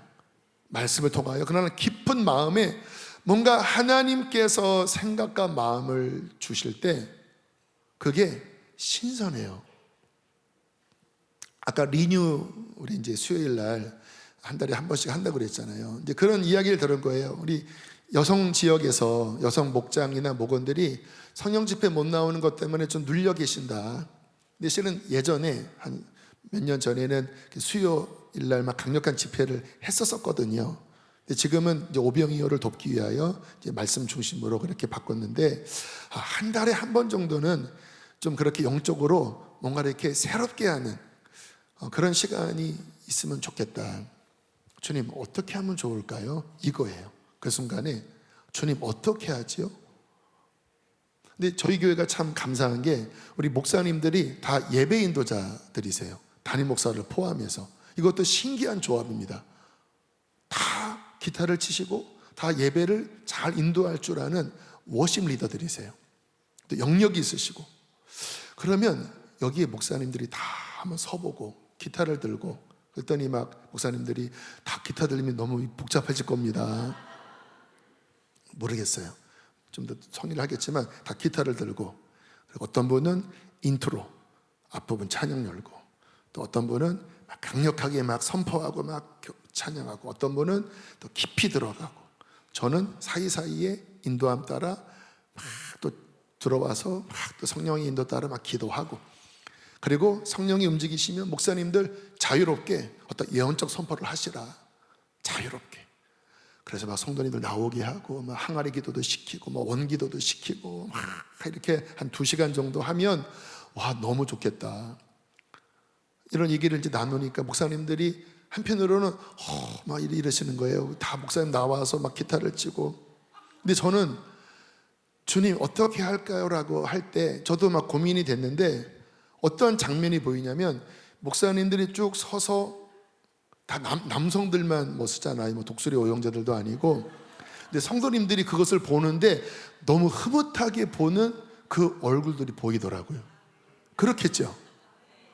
그러나 깊은 마음에 뭔가 하나님께서 생각과 마음을 주실 때 그게 신선해요. 아까 리뉴 우리 이제 수요일 날 한 달에 한 번씩 한다고 그랬잖아요. 이제 그런 이야기를 들은 거예요. 우리 여성 지역에서 여성 목장이나 목원들이 성령 집회 못 나오는 것 때문에 좀 눌려 계신다. 근데 실은 예전에 한 몇 년 전에는 수요일 날 막 강력한 집회를 했었거든요. 근데 지금은 이제 오병이어를 돕기 위하여 이제 말씀 중심으로 그렇게 바꿨는데, 한 달에 한 번 정도는 좀 그렇게 영적으로 뭔가 이렇게 새롭게 하는 그런 시간이 있으면 좋겠다. 주님 어떻게 하면 좋을까요? 이거예요. 그 순간에 주님 어떻게 하지요? 근데 저희 교회가 참 감사한 게 우리 목사님들이 다 예배 인도자들이세요. 담임 목사를 포함해서. 이것도 신기한 조합입니다. 다 기타를 치시고 다 예배를 잘 인도할 줄 아는 워십 리더들이세요. 또 영역이 있으시고. 그러면 여기에 목사님들이 다 한번 서보고 기타를 들고, 그랬더니 막 목사님들이 다 기타 들리면 너무 복잡해질 겁니다. 모르겠어요. 좀 더 정리를 하겠지만 다 기타를 들고, 그리고 어떤 분은 인트로 앞부분 찬양 열고, 또 어떤 분은 막 강력하게 막 선포하고 막 찬양하고, 어떤 분은 또 깊이 들어가고, 저는 사이사이에 인도함 따라 막 또 들어와서 막 또 성령의 인도 따라 막 기도하고, 그리고 성령이 움직이시면 목사님들 자유롭게 어떤 예언적 선포를 하시라. 자유롭게. 그래서 막 성도님들 나오게 하고, 막 항아리 기도도 시키고, 막 원기도도 시키고, 막 이렇게 한 2시간 정도 하면, 와, 너무 좋겠다. 이런 얘기를 이제 나누니까 목사님들이 한편으로는 막 이러시는 거예요. 다 목사님 나와서 막 기타를 치고. 근데 저는 주님 어떻게 할까요? 라고 할 때 저도 막 고민이 됐는데, 어떤 장면이 보이냐면 목사님들이 쭉 서서 다 남성들만 뭐 쓰잖아요. 뭐 독수리 오용자들도 아니고. 근데 성도님들이 그것을 보는데 너무 흐뭇하게 보는 그 얼굴들이 보이더라고요. 그렇겠죠?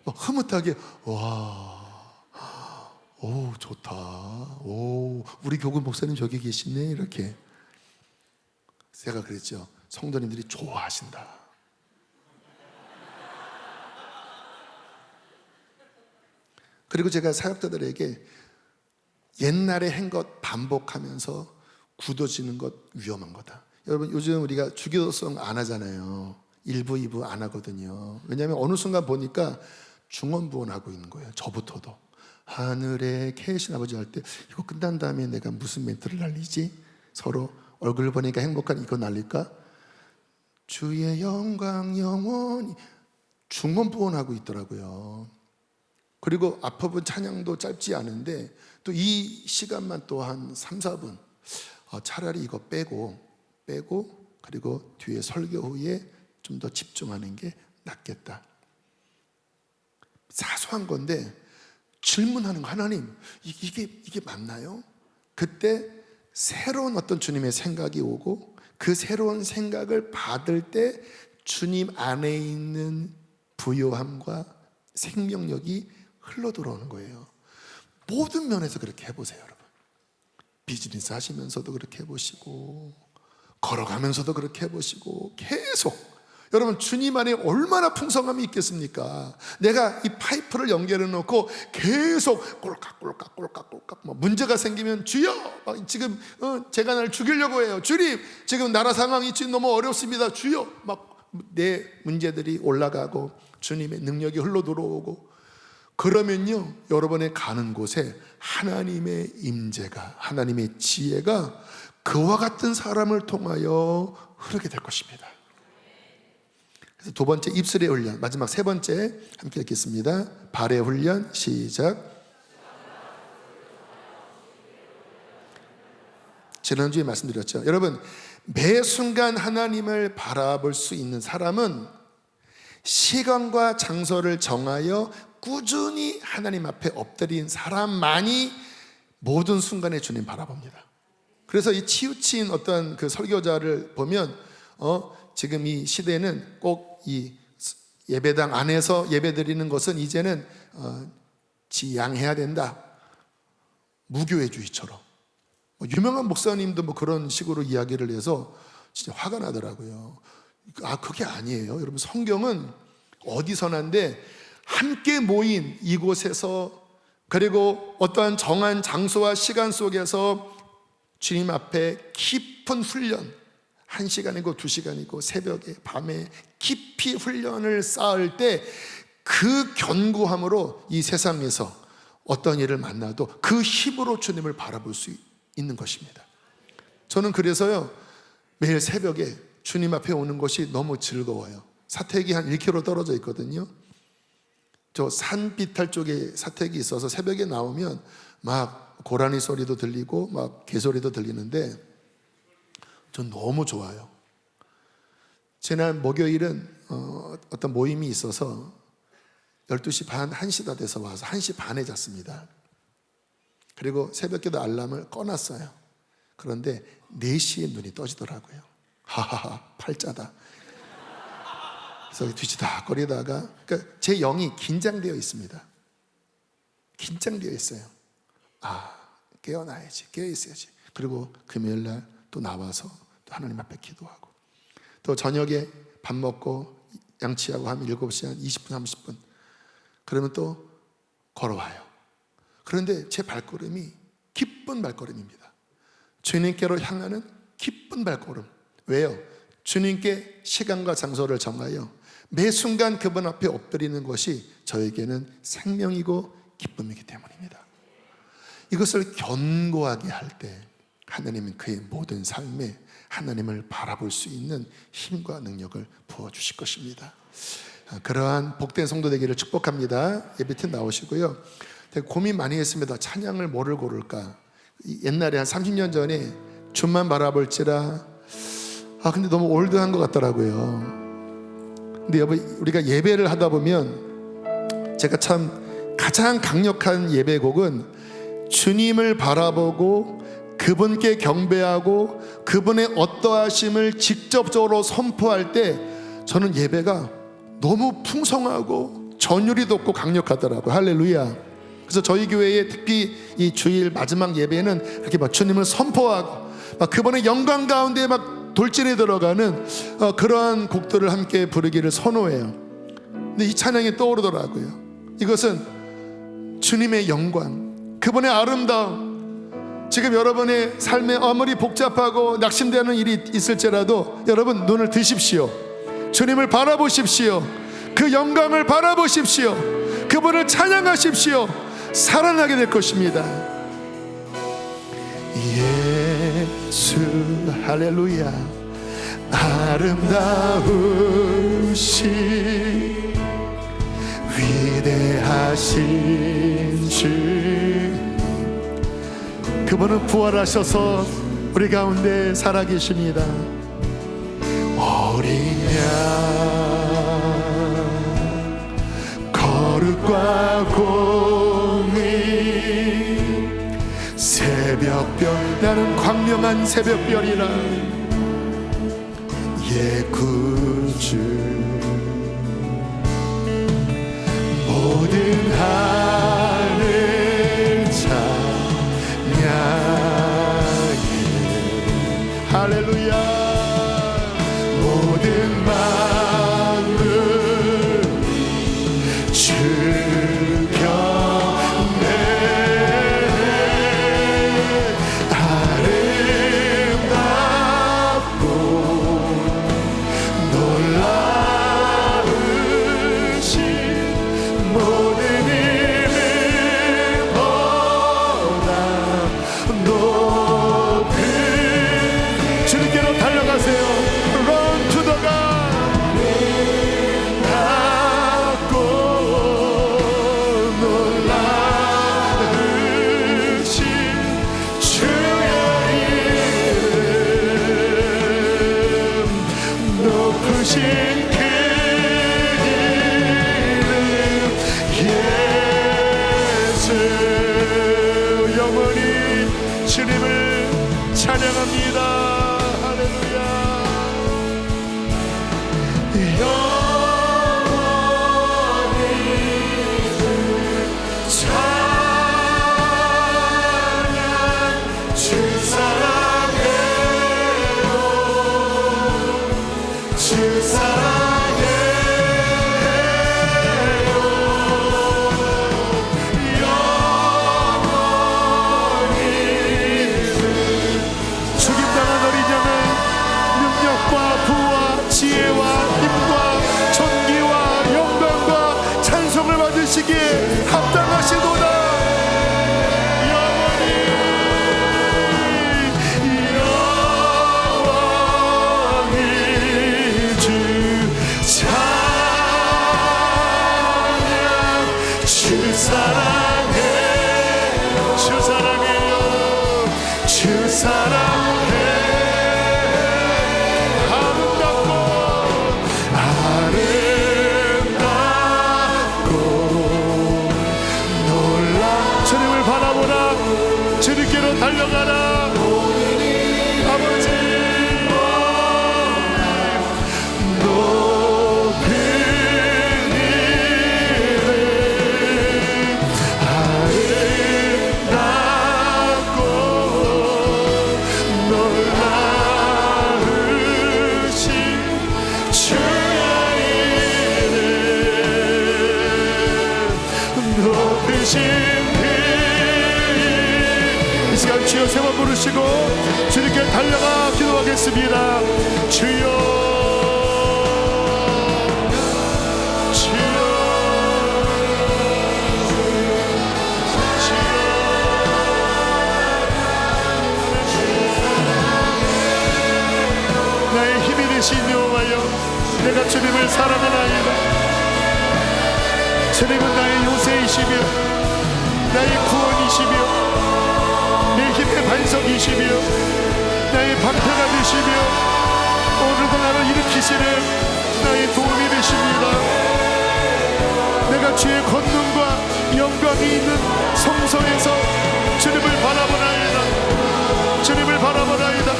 흐뭇하게, 와, 오, 좋다. 오, 우리 교구 목사님 저기 계시네. 이렇게. 제가 그랬죠. 성도님들이 좋아하신다. 그리고 제가 사역자들에게 옛날에 한 것 반복하면서 굳어지는 것 위험한 거다. 여러분, 요즘 우리가 주기도성 안 하잖아요. 1부, 2부 안 하거든요. 왜냐하면 어느 순간 보니까 중언부언하고 있는 거예요. 저부터도. 하늘에 계신 아버지 할 때 이거 끝난 다음에 내가 무슨 멘트를 날리지? 서로 얼굴 보니까 행복한 이거 날릴까? 주의 영광 영원히 중언부언하고 있더라고요. 그리고 앞부분 찬양도 짧지 않은데 또 이 시간만 또 한 3, 4분 차라리 이거 빼고 그리고 뒤에 설교 후에 좀 더 집중하는 게 낫겠다. 사소한 건데 질문하는 거, 하나님 이게 맞나요? 그때 새로운 어떤 주님의 생각이 오고 그 새로운 생각을 받을 때 주님 안에 있는 부요함과 생명력이 흘러 들어오는 거예요. 모든 면에서 그렇게 해보세요, 여러분. 비즈니스 하시면서도 그렇게 해보시고, 걸어가면서도 그렇게 해보시고, 계속 여러분 주님 안에 얼마나 풍성함이 있겠습니까? 내가 이 파이프를 연결해 놓고 계속 꼴깍꼴깍 뭐 문제가 생기면 주여 지금 제가 날 죽이려고 해요. 주님 지금 나라 상황이 지금 너무 어렵습니다. 주여 막 내 문제들이 올라가고 주님의 능력이 흘러 들어오고 그러면요 여러분의 가는 곳에 하나님의 임재가 하나님의 지혜가 그와 같은 사람을 통하여 흐르게 될 것입니다. 그래서 두 번째 입술의 훈련, 마지막 세 번째 함께 읽겠습니다. 발의 훈련 시작. 지난주에 말씀드렸죠. 여러분 매 순간 하나님을 바라볼 수 있는 사람은 시간과 장소를 정하여 꾸준히 하나님 앞에 엎드린 사람만이 모든 순간에 주님 바라봅니다. 그래서 이 치우친 어떤 그 설교자를 보면 지금 이 시대는 꼭 이 예배당 안에서 예배 드리는 것은 이제는 지양해야 된다. 무교회주의처럼. 유명한 목사님도 뭐 그런 식으로 이야기를 해서 진짜 화가 나더라고요. 그게 아니에요. 여러분 성경은 어디서나인데 함께 모인 이곳에서 그리고 어떠한 정한 장소와 시간 속에서 주님 앞에 깊은 훈련 1시간이고 2시간이고 새벽에 밤에 깊이 훈련을 쌓을 때 그 견고함으로 이 세상에서 어떤 일을 만나도 그 힘으로 주님을 바라볼 수 있는 것입니다. 저는 그래서요 매일 새벽에 주님 앞에 오는 것이 너무 즐거워요. 사택이 한 1km 떨어져 있거든요. 저 산비탈 쪽에 사택이 있어서 새벽에 나오면 막 고라니 소리도 들리고 막 개소리도 들리는데 전 너무 좋아요. 지난 목요일은 어떤 모임이 있어서 12시 반, 1시 다 돼서 와서 1시 반에 잤습니다. 그리고 새벽기도 알람을 꺼놨어요. 그런데 4시에 눈이 떠지더라고요. 하하하 팔자다. 그래서 뒤치다거리다가 그러니까 제 영이 긴장되어 있습니다. 긴장되어 있어요. 깨어나야지, 깨어있어야지. 그리고 금요일날 또 나와서 또 하나님 앞에 기도하고 또 저녁에 밥 먹고 양치하고 하면 7시 한 20분 30분 그러면 또 걸어와요. 그런데 제 발걸음이 기쁜 발걸음입니다. 주님께로 향하는 기쁜 발걸음. 왜요? 주님께 시간과 장소를 정하여 매 순간 그분 앞에 엎드리는 것이 저에게는 생명이고 기쁨이기 때문입니다. 이것을 견고하게 할 때 하나님은 그의 모든 삶에 하나님을 바라볼 수 있는 힘과 능력을 부어주실 것입니다. 그러한 복된 성도 되기를 축복합니다. 예배팀 나오시고요. 되게 고민 많이 했습니다. 찬양을 뭐를 고를까? 옛날에 한 30년 전에 주만 바라볼지라 근데 너무 올드한 것 같더라고요. 근데 여러분 우리가 예배를 하다 보면 제가 참 가장 강력한 예배곡은 주님을 바라보고 그분께 경배하고 그분의 어떠하심을 직접적으로 선포할 때 저는 예배가 너무 풍성하고 전율이 돋고 강력하더라고요. 할렐루야. 그래서 저희 교회에 특히 이 주일 마지막 예배는 이렇게 막 주님을 선포하고 막 그분의 영광 가운데 막 돌진해 들어가는 그러한 곡들을 함께 부르기를 선호해요. 근데 이 찬양이 떠오르더라고요. 이것은 주님의 영광, 그분의 아름다움. 지금 여러분의 삶에 아무리 복잡하고 낙심되는 일이 있을지라도 여러분 눈을 드십시오. 주님을 바라보십시오. 그 영광을 바라보십시오. 그분을 찬양하십시오. 살아나게 될 것입니다. 예수 할렐루야. 아름다우신 위대하신 주, 그분은 부활하셔서 우리 가운데 살아계십니다. 어린 양 거룩과 공의 새벽별, 나는 광명한 새벽별이라 옛 구주 모든 하늘 찬양해 할렐루야. 모든 만물 주 곁에 아름답고 놀라우신 모든 이름보다 높은 주님께로 달려가세요. Run to the God. 아름답고 놀라우신 주의 이름, 높으신 그 예수, 영원히 주님을 찬양합니다. 할렐루야. 영원히 찬양. 주 사랑해요. 주 사랑해요. 죽임당한 어린 양을 능력과 부와 지혜와 힘과 존귀와 영광과 찬송을 받으시기에 합당하시도다. 영원히 주 찬양. 주 사랑해요. 주 사랑해요. 주 사랑해. 아름답고 아름답고 놀라. 주님을 바라보라. 주님께로 달려가라. 아버지 높은 이름 아름답고 놀라우신 주의 이름, 높으신 그 이 시간 주여 세 번 부르시고 주님께 달려가 기도하겠습니다. 주여, 주여, 나의 힘이 되신 여호와여, 내가 주님을 사랑하나이다. 주님은 나의 요새이시며 나의 구원이시며 내 힘의 반석이시며 나의 방패가 되시며 오늘도 나를 일으키시는 나의 도움이 되십니다. 내가 주의 권능과 영광이 있는 성소에서 주님을 바라보나이다. 주님을 바라보나이다.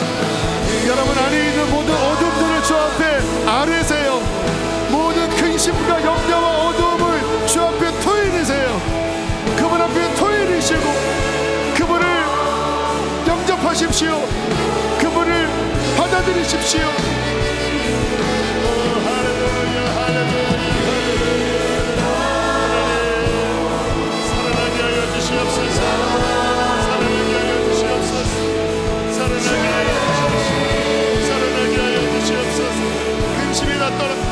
여러분 안에 있는 모든 어둠들을 주 앞에 아뢰세요. 모든 근심과 염려와 어두움을 주 앞에 토해내세요. 그분 앞에 토해내시고 그분을 영접하십시오. 그분을 받아들이십시오. 할렐루야, 할렐루야. 살아나게 하여 주시옵소서. 살아나게 하여 주시옵소서. 살아나게 하여 주시옵소서. 살아나게 하여 주시옵소서. 근심이 다 떨어져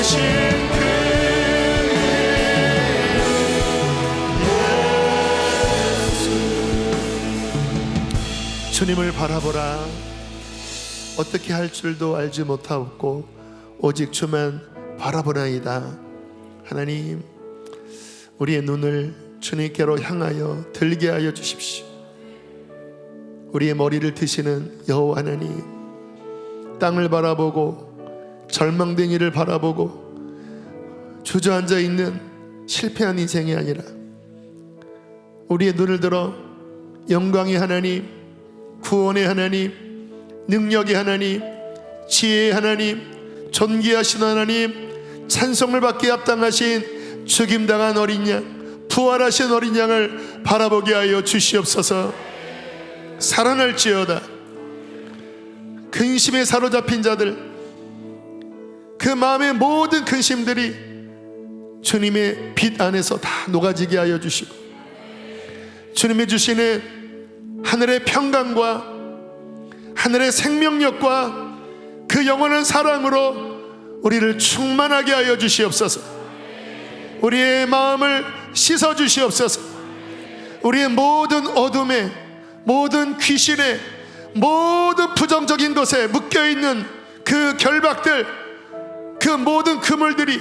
주신 주님을 바라보라. 어떻게 할 줄도 알지 못하옵고 오직 주만 바라보나이다. 하나님, 우리의 눈을 주님께로 향하여 들게 하여 주십시오. 우리의 머리를 드시는 여호와 하나님, 땅을 바라보고 절망된 일을 바라보고 주저앉아 있는 실패한 인생이 아니라 우리의 눈을 들어 영광의 하나님, 구원의 하나님, 능력의 하나님, 지혜의 하나님, 존귀하신 하나님, 찬송을 받기에 합당하신 죽임당한 어린 양, 부활하신 어린 양을 바라보게 하여 주시옵소서. 살아날지어다. 근심에 사로잡힌 자들, 그 마음의 모든 근심들이 주님의 빛 안에서 다 녹아지게 하여 주시고, 주님이 주시는 하늘의 평강과 하늘의 생명력과 그 영원한 사랑으로 우리를 충만하게 하여 주시옵소서. 우리의 마음을 씻어 주시옵소서. 우리의 모든 어둠에, 모든 귀신에, 모든 부정적인 것에 묶여있는 그 결박들, 그 모든 그물들이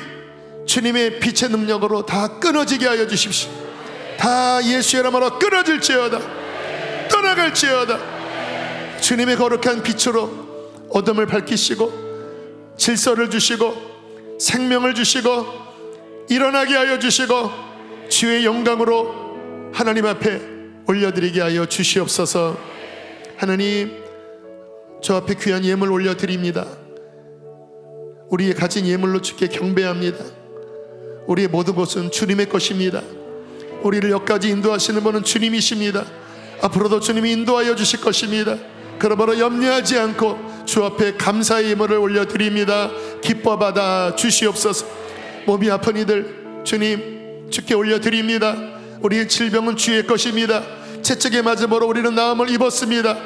주님의 빛의 능력으로 다 끊어지게 하여 주십시오. 다 예수의 이름으로 끊어질지어다. 떠나갈지어다. 주님의 거룩한 빛으로 어둠을 밝히시고 질서를 주시고 생명을 주시고 일어나게 하여 주시고 주의 영광으로 하나님 앞에 올려드리게 하여 주시옵소서. 하나님, 저 앞에 귀한 예물 올려드립니다. 우리의 가진 예물로 주께 경배합니다. 우리의 모든 것은 주님의 것입니다. 우리를 여기까지 인도하시는 분은 주님이십니다. 앞으로도 주님이 인도하여 주실 것입니다. 그러므로 염려하지 않고 주 앞에 감사의 예물을 올려드립니다. 기뻐 받아 주시옵소서. 몸이 아픈 이들 주님 주께 올려드립니다. 우리의 질병은 주의 것입니다. 채찍에 맞음으로 우리는 나음을 입었습니다.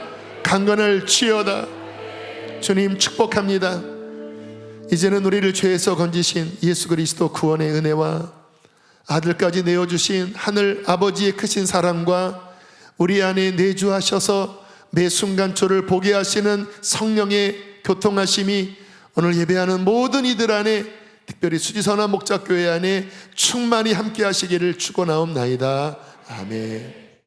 강건을 치어다. 주님 축복합니다. 이제는 우리를 죄에서 건지신 예수 그리스도 구원의 은혜와 아들까지 내어주신 하늘 아버지의 크신 사랑과 우리 안에 내주하셔서 매 순간 주를 보게 하시는 성령의 교통하심이 오늘 예배하는 모든 이들 안에, 특별히 수지선한 목자교회 안에 충만히 함께 하시기를 축원하옵나이다. 아멘.